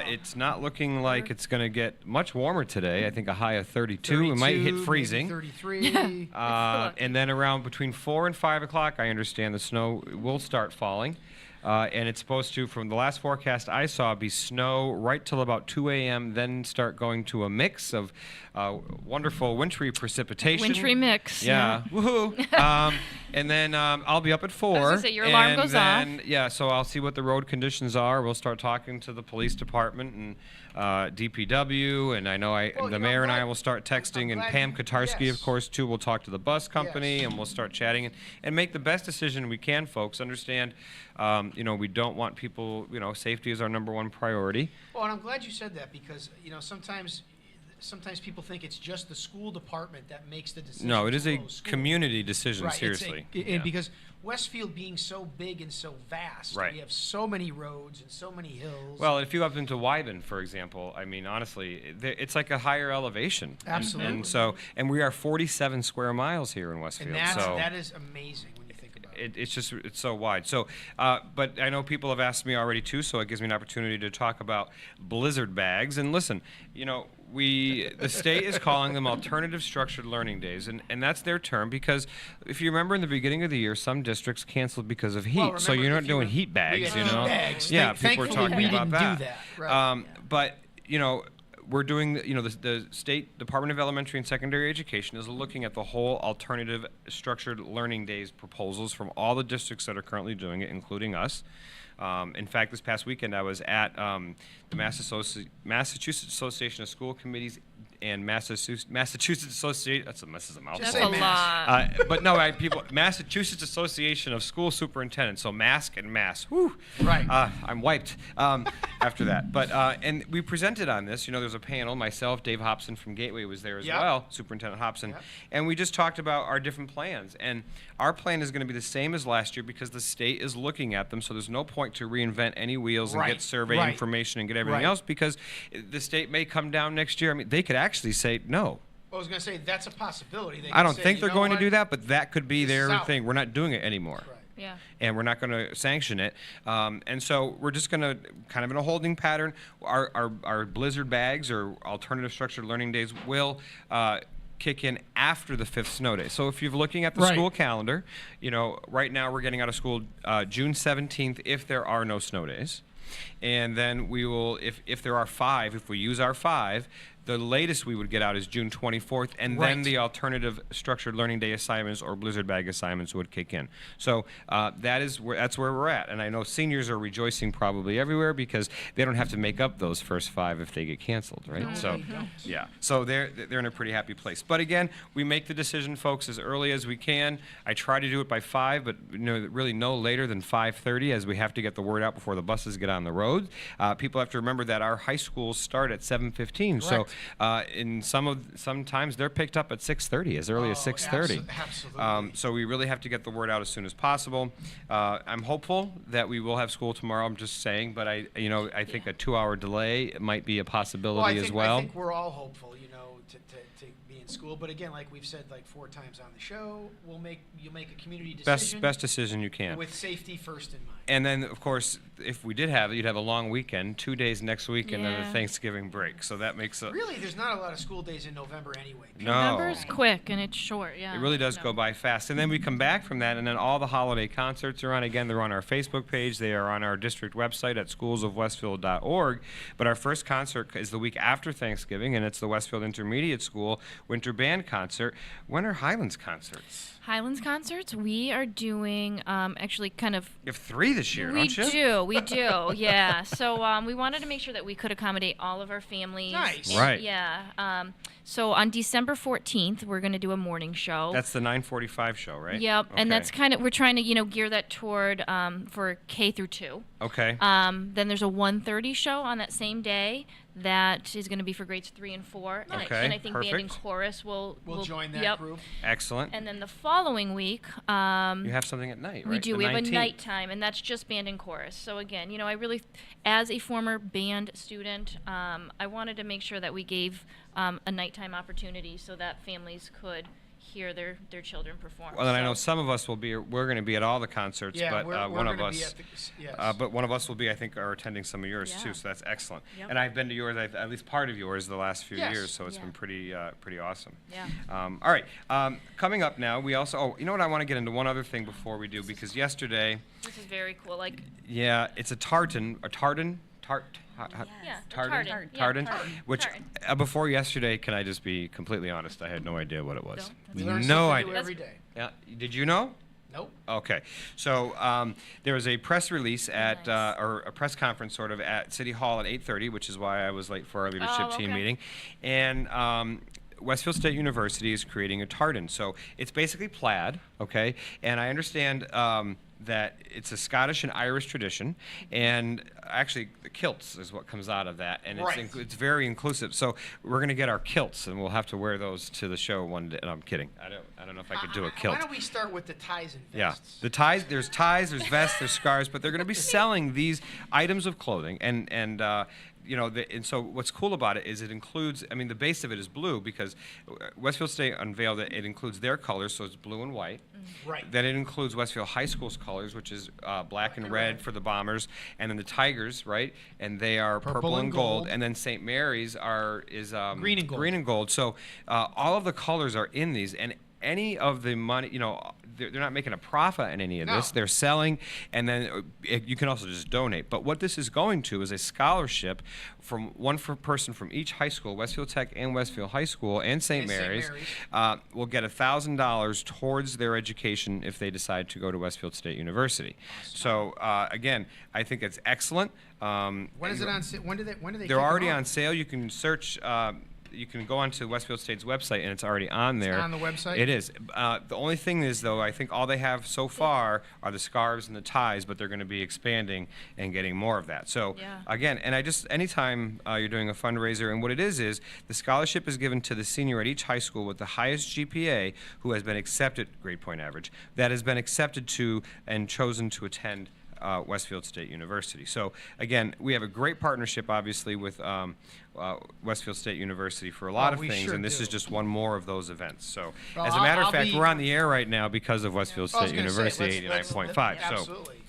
It's not looking like it's going to get much warmer today. I think a high of 32. It might hit freezing. 33. And then around between 4 and 5 o'clock, I understand the snow will start falling. And it's supposed to, from the last forecast I saw, be snow right till about 2 a.m., then start going to a mix of wonderful wintry precipitation. Wintry mix. Yeah. Woohoo. And then I'll be up at 4. I was gonna say, your alarm goes off. Yeah, so I'll see what the road conditions are. We'll start talking to the police department and DPW, and I know the mayor and I will start texting, and Pam Katarski, of course, too. We'll talk to the bus company, and we'll start chatting and make the best decision we can, folks. Understand, we don't want people, safety is our number one priority. Well, and I'm glad you said that because, sometimes people think it's just the school department that makes the decision. No, it is a to close schools. community decision, Right, seriously. And because Westfield being so big and so vast, Right. we have so many roads and so many hills. Well, if you go up into Wyben, for example, I mean, honestly, it's like a higher elevation. Absolutely. And we are 47 square miles here in Westfield. And so that is amazing when you think about it. It's so wide. So, but I know people have asked me already too, so it gives me an opportunity to talk about blizzard bags. And listen, the state is calling them alternative structured learning days, and that's their term because if you remember in the beginning of the year, some districts canceled because of heat. Well, so you're not doing heat bags, Heat bags. Yeah, people are talking about that. Do that. Right. But we're doing, the State Department of Elementary and Secondary Education is looking at the whole alternative structured learning days proposals from all the districts that are currently doing it, including us. In fact, this past weekend I was at the Massachusetts Association of School Committees and Massachusetts Association. That's a mouthful. That's a lot. But no, Massachusetts Association of School Superintendents. So mask and mass. Whew. Right. I'm wiped after that. But and we presented on this. There's a panel. Myself, Dave Hobson from Gateway was there as well. Superintendent Hobson, and we just talked about our different plans. And our plan is going to be the same as last year because the state is looking at them. So there's no point to reinvent any wheels and get survey information and get everything else because the state may come down next year. I mean, they could actually say no. I was going to say that's a possibility. I don't think they're going to do that, but that could be their thing. We're not doing it anymore. Right. Yeah. And we're not going to sanction it. And so we're just going to, kind of in a holding pattern, our blizzard bags or alternative structured learning days will kick in after the 5th snow day. So if you're looking at the school calendar, right now we're getting out of school June 17th if there are no snow days. And then we will, if there are 5, if we use our 5, The latest we would get out is June 24th, and then the alternative structured learning day assignments or blizzard bag assignments would kick in. So that's where we're at. And I know seniors are rejoicing probably everywhere because they don't have to make up those first 5 if they get canceled, right? No, So they don't. yeah, so they're in a pretty happy place. But again, we make the decision, folks, as early as we can. I try to do it by 5, but really no later than 5:30, as we have to get the word out before the buses get on the road. People have to remember that our high schools start at 7:15. So sometimes they're picked up at 6:30, as early as 6:30. Absolutely. So we really have to get the word out as soon as possible. I'm hopeful that we will have school tomorrow. I'm just saying, but I think a 2-hour delay might be a possibility as well. I think we're all hopeful, to be in school. But again, like we've said 4 times on the show, you'll make a community decision. Best decision you can. With safety first in mind. And then, of course, if we did have it, you'd have a long weekend, 2 days next week, and then the Thanksgiving break. So that makes a... Really, there's not a lot of school days in November anyway. No. November's quick, and it's short, yeah. It really does go by fast. And then we come back from that, and then all the holiday concerts are on. Again, they're on our Facebook page. They are on our district website at schoolsofwestfield.org. But our first concert is the week after Thanksgiving, and it's the Westfield Intermediate School Winter Band Concert. When are Highlands concerts? Highlands concerts, we are doing actually kind of... You have 3 this year, don't you? We do, yeah. So we wanted to make sure that we could accommodate all of our families. Nice. Right. Yeah. So on December 14th, we're going to do a morning show. That's the 9:45 show, right? Yep, Okay. and that's kind of, we're trying to, gear that toward for K through 2. Okay. Then there's a 1:30 show on that same day that is going to be for grades 3 and 4. Nice. Okay, And I think band and perfect. chorus will join that yep. group. Excellent. And then the following week, You have something at night, right? we do. The We have a 19th. nighttime, and that's just band and chorus. So again, I really, as a former band student, I wanted to make sure that we gave a nighttime opportunity so that families could hear their children perform. Well, and I So- know some of us we're going to be at all the concerts, Yeah, but we're one of gonna be us, at the- yes. but one of us will be, I think, are attending some of yours Yeah. too. So that's excellent. Yep. And I've been to yours, at least part of yours, the last few Yes. years. So it's Yeah. been pretty awesome. Yeah. All right. Coming up now, we also. Oh, you know what? I want to get into one other thing before we do, because yesterday, This is very cool. Like, yeah, it's a tartan. yeah, Tartan? tartan. Yeah, Tartan, tartan. which Tartan. before yesterday, can I just be completely honest? I had no idea what it was. We learn No something new idea. every day. Yeah, did you know? Nope. Okay, so there was a press release at, Nice. or a press conference sort of at City Hall at 8:30, which is why I was late for our leadership Oh, team okay. meeting, and Westfield State University is creating a tartan. So it's basically plaid, okay, and I understand that it's a Scottish and Irish tradition, and actually the kilts is what comes out of that, and Right. it's very inclusive. So we're going to get our kilts, and we'll have to wear those to the show one day. And I'm kidding. I don't know if I could do a kilt. Why don't we start with the ties and Yeah, vests? the ties. There's vests, there's scarves, but they're going to be selling these items of clothing, and so what's cool about it is it includes. I mean, the base of it is blue because Westfield State unveiled it. It includes their colors, so it's blue and white. Right. Then it includes Westfield High School's colors, which is black and red for the Bombers, and then the Tigers, right? And they are purple and gold. And then St. Mary's is Green and gold. Green and gold. So all of the colors are in these, and any of the money, they're not making a profit in any of this. No. They're selling, and then you can also just donate. But what this is going to is a scholarship from one person from each high school, Westfield Tech and Westfield High School and St. And St. Mary's, Mary's. will get $1,000 towards their education if they decide to go to Westfield State University. So again, I think it's excellent. When is it on sale? When do they They're kick it already off? on sale. You can search. You can go onto Westfield State's website, and it's already on there. on the website? It is. The only thing is, though, I think all they have so far are the scarves and the ties, but they're going to be expanding and getting more of that. So, Yeah. again, and anytime you're doing a fundraiser, and what it is the scholarship is given to the senior at each high school with the highest GPA who has been accepted, grade point average, that has been accepted to and chosen to attend Westfield State University. So again, we have a great partnership, obviously, with Westfield State University for a lot of we things, sure and this do. is just one more of those events. So, Well, as a matter of I'll fact, be- we're on the air right now because of Westfield I was State gonna say, University, let's- 89.5. So, Absolutely.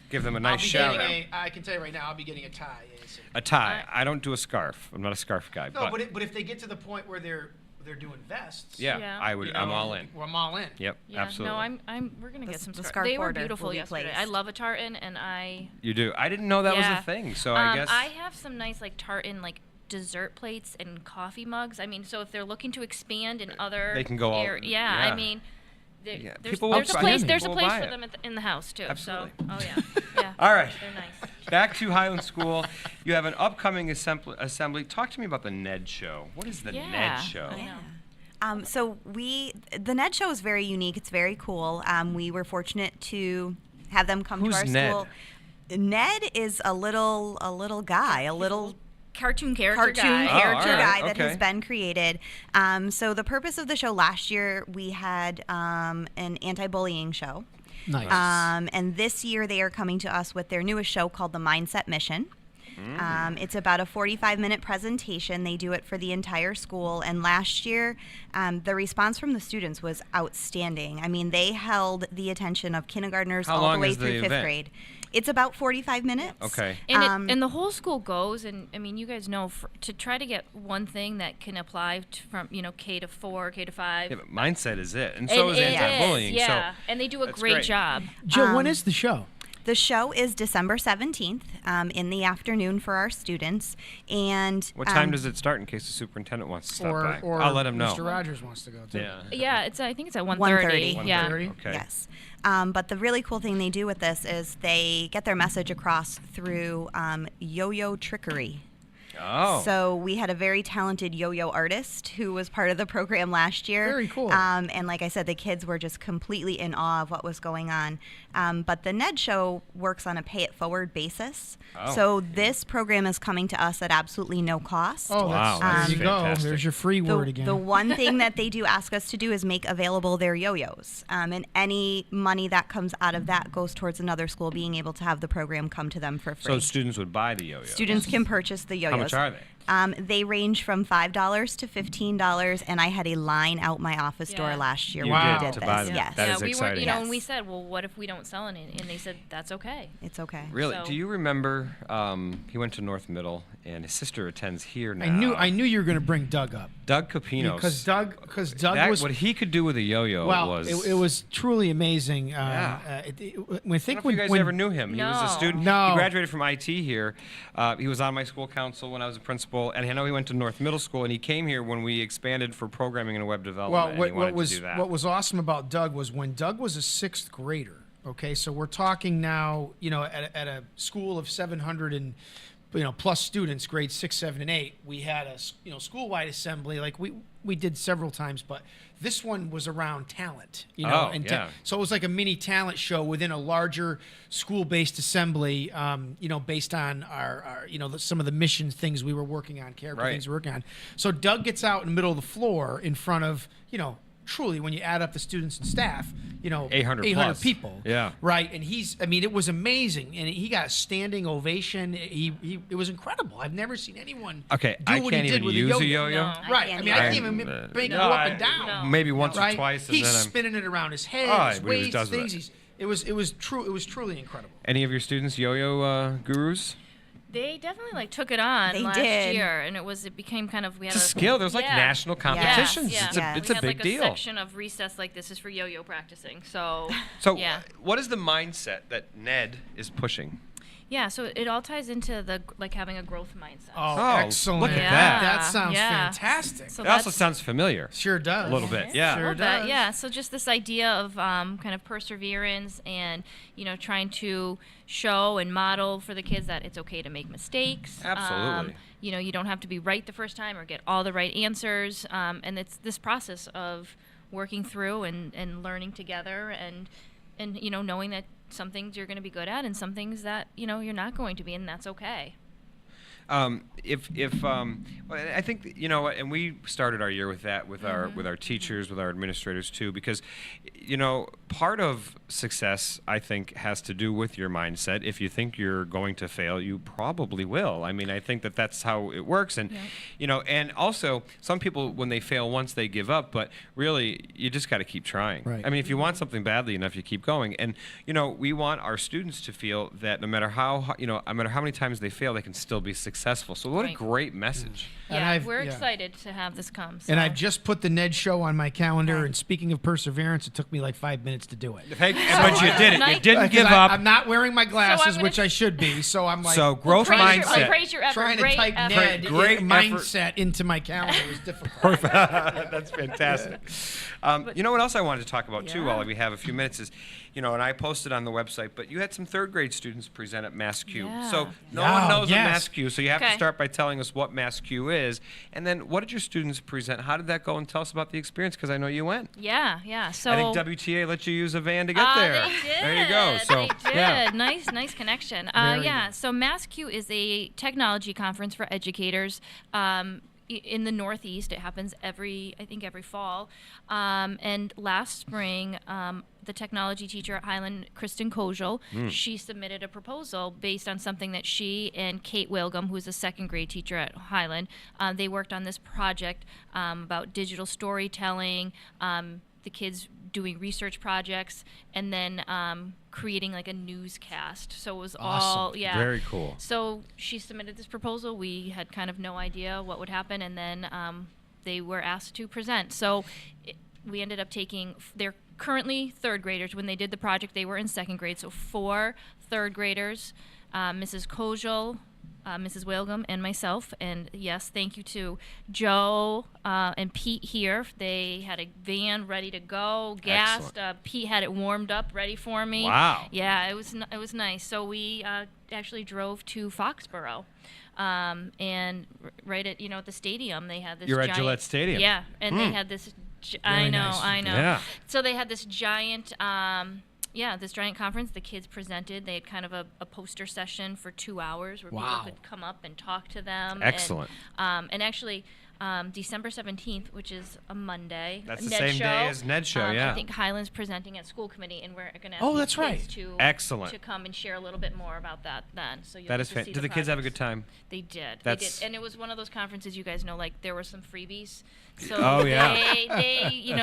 give them a I'll nice be shout getting out. I can tell you right now, I'll be getting a tie. ASAP. A tie. I don't do a scarf. I'm not a scarf guy. No, but if they get to the point where they're doing vests, yeah, Yeah. I would. you I'm know, all in. well, I'm all in. Yep, Yeah, absolutely. no, we're gonna get some the scarves. scarf They were border beautiful will be yesterday. placed. I love a tartan, and I You do. I didn't know that was Yeah. a thing. So I guess. I have some nice like tartan like dessert plates and coffee mugs. I mean, so if they're looking to expand in other, They can go all- yeah, yeah. I mean, Yeah, there's people will a buy place. it. There's a People place buy for it. them in the house too. Absolutely. So, oh yeah, yeah. All right. They're nice. Back to Highland School. You have an upcoming assembly. Talk to me about the NED show. What is the NED show? I know. So the NED show is very unique. It's very cool. We were fortunate to have them come Who's to our Ned? school. Ned is a little guy, a little Cartoon character cartoon guy. character all right, guy that okay. has been created. So the purpose of the show last year, we had an anti-bullying show. Nice. And this year they are coming to us with their newest show called The Mindset Mission. It's about a 45-minute presentation. They do it for the entire school. And last year, the response from the students was outstanding. I mean, they held the attention of kindergartners How all long the way is the through fifth event? grade. It's about 45 minutes. Okay. And, and the whole school goes, and I mean, you guys know, to try to get one thing that can apply from K to 4, K to 5. Yeah, but mindset is it, and so is it anti-bullying. yeah, So and they do a that's great great. job. Jill, when is the show? The show is December 17th in the afternoon for our students. And what time does it start in case the superintendent wants to stop by? Or I'll let him know. Mr. Rogers wants to go too. Yeah. Yeah, I think it's at 1:30. 1:30. Yeah. 1:30? Okay. Yes. But the really cool thing they do with this is they get their message across through yo-yo trickery. Oh. So we had a very talented yo-yo artist who was part of the program last year. Very cool. And like I said, the kids were just completely in awe of what was going on. But the NED show works on a pay-it-forward basis. Oh. So this program is coming to us at absolutely no cost. Oh, Wow, that's, that's there you go. fantastic. There's your free word again. The one thing that they do ask us to do is make available their yo-yos. And any money that comes out of that goes towards another school being able to have the program come to them for free. So students would buy the yo-yo. Students can purchase the yo-yos. How much are they? They range from $5 to $15, and I had a line out my office door Yeah. last year You when Wow. we did did to this. buy them. Yes, That yeah, is we exciting. weren't, and Yes. we said, well, what if we don't sell any? And they said, that's okay. it's okay. Really? So- Do you remember? He went to North Middle, and his sister attends here now. I knew you were going to bring Doug up Doug Capinos. because Doug That, was what he could do with a yo-yo well. was. It was truly amazing. Yeah. I I think don't know if you when guys ever knew him. He was a No. student. No. He graduated from IT here. He was on my school council when I was a principal, and I know he went to North Middle School, and he came here when we expanded for programming and web development. Well, and he what wanted was to do that. what was awesome about Doug was when Doug was a 6th grader. Okay, so we're talking now, at a school of 700 and plus students, grades 6, 7, and 8. We had a school-wide assembly like we did several times, but this one was around talent. Oh, and yeah. so it was like a mini talent show within a larger school-based assembly. Based on our some of the mission things we were working on, character Right. things we were working on. So Doug gets out in the middle of the floor in front of truly, when you add up the students and staff, 800 plus. people. Yeah. Right. And it was amazing. And he got a standing ovation. It was incredible. I've never seen anyone Okay, do I what can't he did even with use a a yo-yo. yo-yo. No. Right. I mean, I can't even make it go up and down. No. Maybe once Right? or twice, and He's then I'm. spinning it around his head, Oh, his but he waist, does things. that. It was truly incredible. Any of your students yo-yo gurus? They definitely took it on They last did. year, and it became kind of we had It's a skill. There's like yeah. national competitions. Yeah. It's Yeah. it's we a had big like deal. a section of recess like this is for yo-yo practicing. So So, yeah. what is the mindset that NED is pushing? Yeah, so it all ties into having a growth mindset. Oh, excellent. look at Yeah. that. That sounds Yeah. fantastic. So It also that's- sounds familiar. Sure does. A little bit, yeah. Sure Love that, does. yeah. So just this idea of kind of perseverance and trying to show and model for the kids that it's okay to make mistakes. Absolutely. You don't have to be right the first time or get all the right answers. And it's this process of working through and learning together and knowing that some things you're going to be good at and some things that you're not going to be, and that's okay. Well, I think and we started our year with that with our teachers, with our administrators too, because part of success I think has to do with your mindset. If you think you're going to fail, you probably will. I mean, I think that's how it works, and and also some people when they fail once they give up, but really you just got to keep trying. Right. I mean, if you want something badly enough, you keep going, and we want our students to feel that no matter how no matter how many times they fail, they can still be successful. successful. So what a Right. great message. And We're excited to have this come. And so. I've just put the Ned Show on my calendar. And speaking of perseverance, it took me like 5 minutes to do it. But you did it. You Nice. didn't give up. I'm not wearing my glasses, gonna- which I should be. So I'm like, So growth mindset. Praise your effort. trying to Great type effort. Ned Great mindset into my calendar was difficult. That's fantastic. You know what else I wanted to talk about too, Yeah. while we have a few minutes is, and I posted on the website, but you had some third grade students present at MassQ. Yeah. So no Yeah. one knows Yes. what MassQ, so you have to Okay. start by telling us what MassQ is, and then what did your students present? How did that go? And tell us about the experience, because I know you went. Yeah. So I think WTA let you use a van to get there. They did. There you go. So they did. yeah. Nice connection. Very Yeah. nice. So MassQ is a technology conference for educators. In the Northeast, it happens every fall. And last spring, the technology teacher at Highland, Kristen Kojal, she submitted a proposal based on something that she and Kate Wilgum, who's a second grade teacher at Highland, they worked on this project about digital storytelling, the kids doing research projects, and then creating like a newscast. So it was all, Very cool. So she submitted this proposal. We had kind of no idea what would happen, and then they were asked to present. So we ended up taking, they're currently third graders. When they did the project, they were in second grade. So 4 third graders, Mrs. Kojal, Mrs. Wilgum, and myself. And yes, thank you to Joe and Pete here. They had a van ready to go, gassed. Pete had it warmed up, ready for me. Wow. Yeah, it was nice. So we actually drove to Foxborough. And right at the stadium, they had this. You're giant, at Gillette Stadium. Yeah, and they had this. Very nice. I know. Yeah. So they had this giant. This giant conference. The kids presented. They had kind of a poster session for 2 hours where Wow. people could come up and talk to them. Excellent. And actually, December 17th, which is a Monday. That's the Ned same Show, day as Ned Show, yeah. I think Highland's presenting at school committee, and we're going to ask Oh, the that's kids right. to Excellent. to come and share a little bit more about that then. So you'll That get is to see fantastic. Did the kids have a good projects. time? They did. That's- They did. And it was one of those conferences, you guys know, like there were some freebies. So Oh, yeah.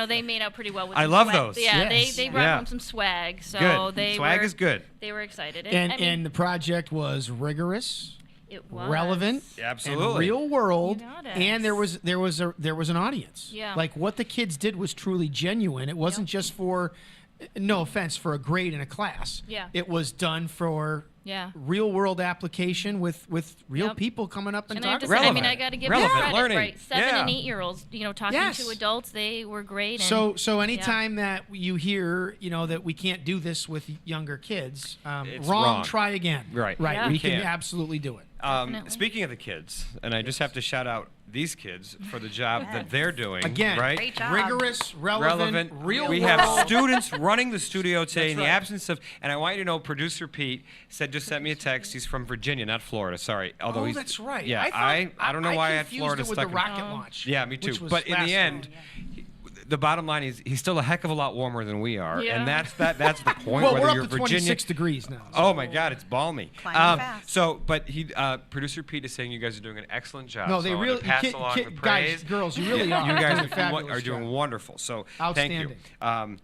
they made out pretty well with I some love swag. those. Yeah, Yes. they brought Yeah. home some swag. So Good. they Swag were, is good. They were excited. And I mean, and the project was rigorous, it was relevant, Absolutely. and real world, You got it. and there was an audience. Yeah. Like what the kids did was truly genuine. It wasn't just for, no offense, for a grade in a class. Yeah. It was done for Yeah. real world application with real Yep. people coming up and And I talking. just, I mean, Relevant. I got to give Relevant them credit, learning. right? 7 Yeah. and 8-year-olds, talking Yes. to adults, they were great. And, So anytime that you hear, that we can't do this with younger kids, It's wrong, wrong. try again. Right. Right. Yeah. We We can can't. absolutely do it. Definitely. Speaking of the kids, and I just have to shout out these kids for the job that they're doing. Again, right? Great job. Rigorous, relevant, real We world. have students running the studio today That's in the right. absence of, and I want you to know, producer Pete just sent me a text. He's from Virginia, not Florida. Sorry, although Oh, he's that's right. Yeah, thought- I don't know why I had confused Florida it with stuck the in- rocket launch. Yeah, me which too. was But in last the end, the bottom line is he's still a heck of a lot warmer than we are, Yeah. and that's the point. Well, whether we're you're up to Virginia, 26 degrees now. Oh my God, it's balmy. Climbing fast. So, but producer Pete is saying you guys are doing an excellent job. No, so they I wanna really, pass along the praise. guys, girls, you really are. You guys doing a fabulous are doing job. wonderful. So thank Outstanding. you.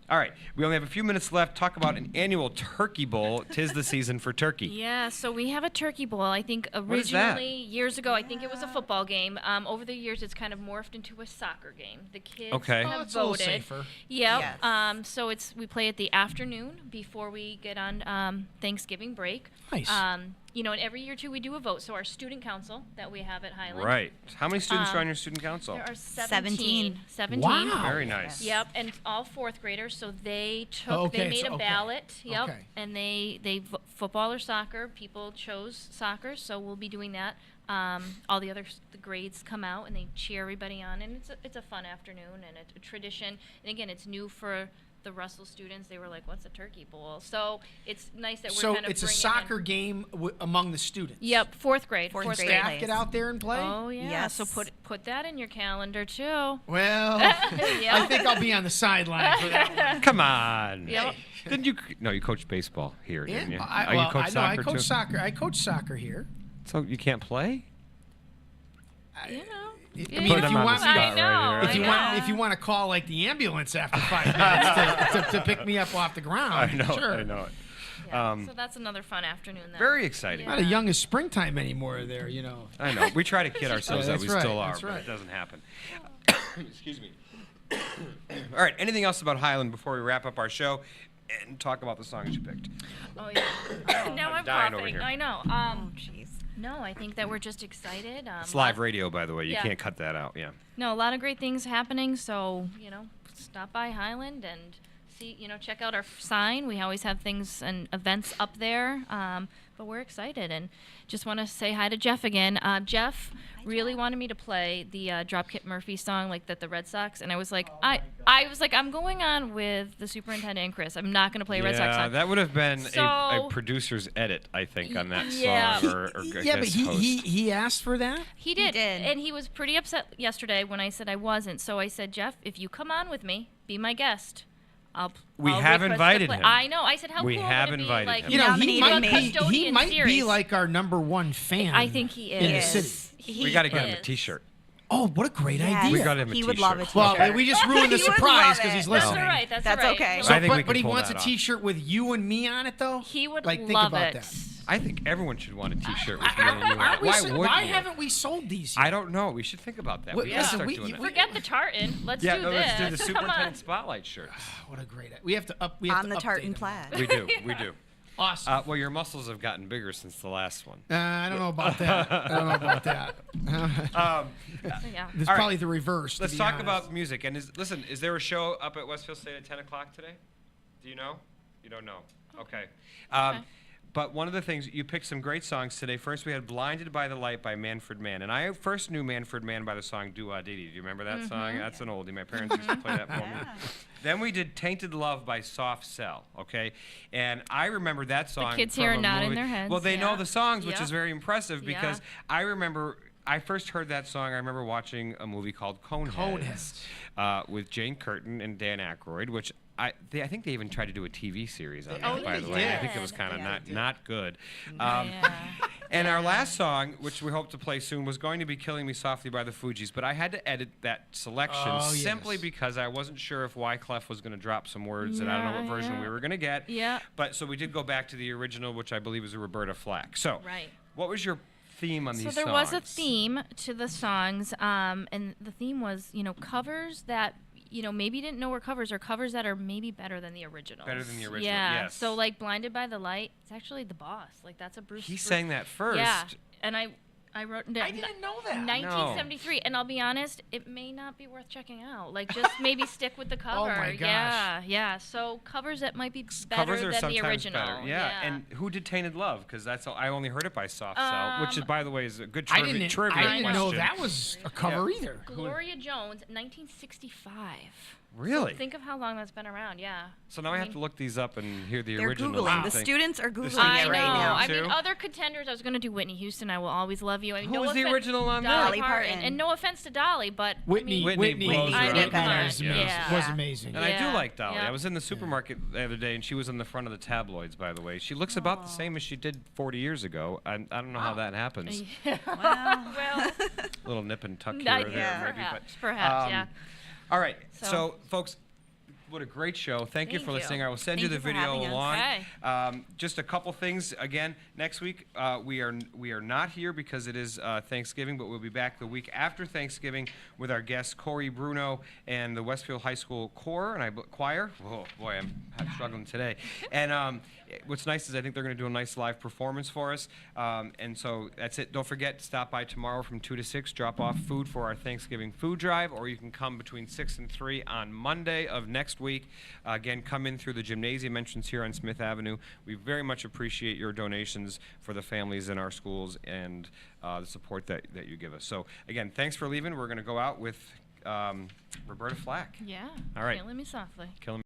All right, we only have a few minutes left. Talk about an annual turkey bowl. 'Tis the season for turkey. Yeah, so we have a turkey bowl. I think is that? originally, years ago, I think it was a football game. Over the years, it's kind of morphed into a soccer game. The kids Okay. Oh, have it's a little voted. safer. Yep. Yes. So we play at the afternoon before we get on Thanksgiving break. Nice. And every year too we do a vote. So our student council that we have at Highland. Right. How many students are on your student council? There are 17. 17. Wow. Very nice. Yep, and all 4th graders. So they took, Oh, okay, they made so- a okay. ballot. Yep, Okay. and football or soccer. People chose soccer, so we'll be doing that. All the grades come out and they cheer everybody on, and it's a fun afternoon and it's a tradition. And again, it's new for the Russell students. They were like, "What's a turkey bowl?" So it's nice that we're So kind of it's a bringing soccer in. game among the students. Yep, 4th grade. Fourth Fourth grade. grade. Staff plays. get out there and play. Oh yeah. Yes. So put that in your calendar too. Well, Yeah. I think I'll be on the sideline for that one. Come on. Yep. Didn't you? No, you coached baseball here, didn't you? I, Oh, you well, coached I know. I soccer coach too? soccer. I coach soccer here. So you can't play? You know. I Yeah. mean, Put if him you on the want, spot I know, right here. if you I want, know. if you want to call like the ambulance after 5 minutes to pick me up off the ground, I know. sure. I know it. Yeah, so that's another fun afternoon. Then. Very exciting. Not as young as springtime anymore there, I know. We try to kid ourselves that we still are, that's but right. it doesn't happen. Excuse me. All right. Anything else about Highland before we wrap up our show and talk about the songs you picked? Oh, yeah. Now I'm dying over coughing. here. I know. Oh, jeez. No, I think that we're just excited. It's live radio, by the way. You Yeah. can't cut that out. Yeah. No, a lot of great things happening. So, stop by Highland and see, check out our sign. We always have things and events up there. But we're excited and just want to say hi to Jeff again. Jeff really wanted me to play the Dropkick Murphy song like that the Red Sox, and I was like, I was like, I'm going on with the superintendent and Chris. I'm not going to play a Red Sox song. Yeah, that would have been So- a producer's edit, I think, on that Yeah. song. Or Yeah, but guest host. he asked for that? He did, did. and he was pretty upset yesterday when I said I wasn't. So I said, Jeff, if you come on with me, be my guest. We I'll have request to invited play. him. I know. I said, how We cool have would it invited be? Like, him. He Nominated might me. be, he Custodian might be series. like our #1 fan. I think he is. in the city. We got to get him a is. T-shirt. Oh, what a great Yes. idea. We got him a He would t-shirt. love a t-shirt. Well, we just ruined the He would surprise love because it. he's That's listening. all right. That's That's all right. okay. So, I think we but can he pull wants a that off. T-shirt with you and me on it, though. He would like, think love about it. that. I think everyone should want a T-shirt with me and you. Aren't we Why so- would why you? haven't we sold these yet? I don't know. We should think about that. What- We gotta listen, start we- doing you- that. Forget the tartan. Let's Yeah, do no, this. let's do the Come superintendent on. spotlight shirts. What a great idea. We have to up. We have On to the update tartan him. plaid. We do. We do. Awesome. Well, your muscles have gotten bigger since the last one. I don't know about that. I don't know about that. Yeah. It's All right. probably the reverse. to Let's be talk honest. about music. And is there a show up at Westfield State at 10 o'clock today? Do you know? You don't know. Okay. But one of the things, you picked some great songs today. First, we had Blinded by the Light by Manfred Mann. And I first knew Manfred Mann by the song Do-Ah Dee-Dee. Do you remember that song? That's an oldie. My parents used to play that for me. Then we did Tainted Love by Soft Cell, okay? And I remember that song kids from here are a nodding movie. their heads, Well, they know yeah. the songs, which Yeah. is very impressive because Yeah. I remember I first heard that song. I remember watching a movie called Coneheads with Jane Curtin and Dan Aykroyd, which I think they even tried to do a TV series on that, by the way. I think it was kind of not good. And our last song, which we hope to play soon, was going to be Killing Me Softly by the Fugees, but I had to edit that selection simply because I wasn't sure if Wyclef was going to drop some words that I don't know what version we were going to get. Yeah. But so we did go back to the original, which I believe is a Roberta Flack. So Right. what was your theme on these songs? So there was a theme to the songs, and the theme was, covers that, maybe you didn't know were covers, or covers that are maybe better than the original. Better than the original, Yeah. yes. So like Blinded by the Light, it's actually The Boss. Like that's a Bruce. He sang that first. Yeah. And I wrote. I didn't know that. 1973, and I'll be honest, it may not be worth checking out. Like just maybe stick with the cover. my gosh. Yeah. So covers that might be better Covers are than the sometimes original. better. Yeah. And who did Tainted Love? Because I only heard it by Soft Cell, which is, by the way, is a good I trivia didn't know question. that was a cover either. Gloria Jones, 1965. Really? So think of how long that's been around. Yeah. So now I have to look these up and hear the They're original. Googling. The thing. students are Googling I it know. right now. I Too? mean, other contenders. I was going to do Whitney Houston. I will always love you. I mean, Who was the offen- original on that? Dolly Dolly Parton. Parton. And no offense to Dolly, but Whitney Whitney blows I her mean, up. come on. was amazing. Yeah. Was amazing. And I do Yeah. like Dolly. Yeah. I was in the supermarket the other day, and she was in the front of the tabloids, by the way. She looks about the same as she did 40 years ago. I don't know how that happens. Well, Well, A little nip and tuck here I- or there, yeah. maybe. perhaps, yeah. All right. So- So, folks, what a great show. Thank you Thank for you. listening. I will send Thank you the you for video having us. along. Okay. Just a couple things. Again, next week we are not here because it is Thanksgiving, but we'll be back the week after Thanksgiving with our guests Corey Bruno and the Westfield High School choir. Oh boy, I'm struggling today. And what's nice is I think they're going to do a nice live performance for us. And so that's it. Don't forget to stop by tomorrow from 2 to 6. Drop off food for our Thanksgiving food drive, or you can come between 6 and 3 on Monday of next week. Again, come in through the gymnasium entrance here on Smith Avenue. We very much appreciate your donations for the families in our schools and the support that you give us. So again, thanks for leaving. We're going to go out with Roberta Flack. Yeah. All right. Killing Me Softly. Killing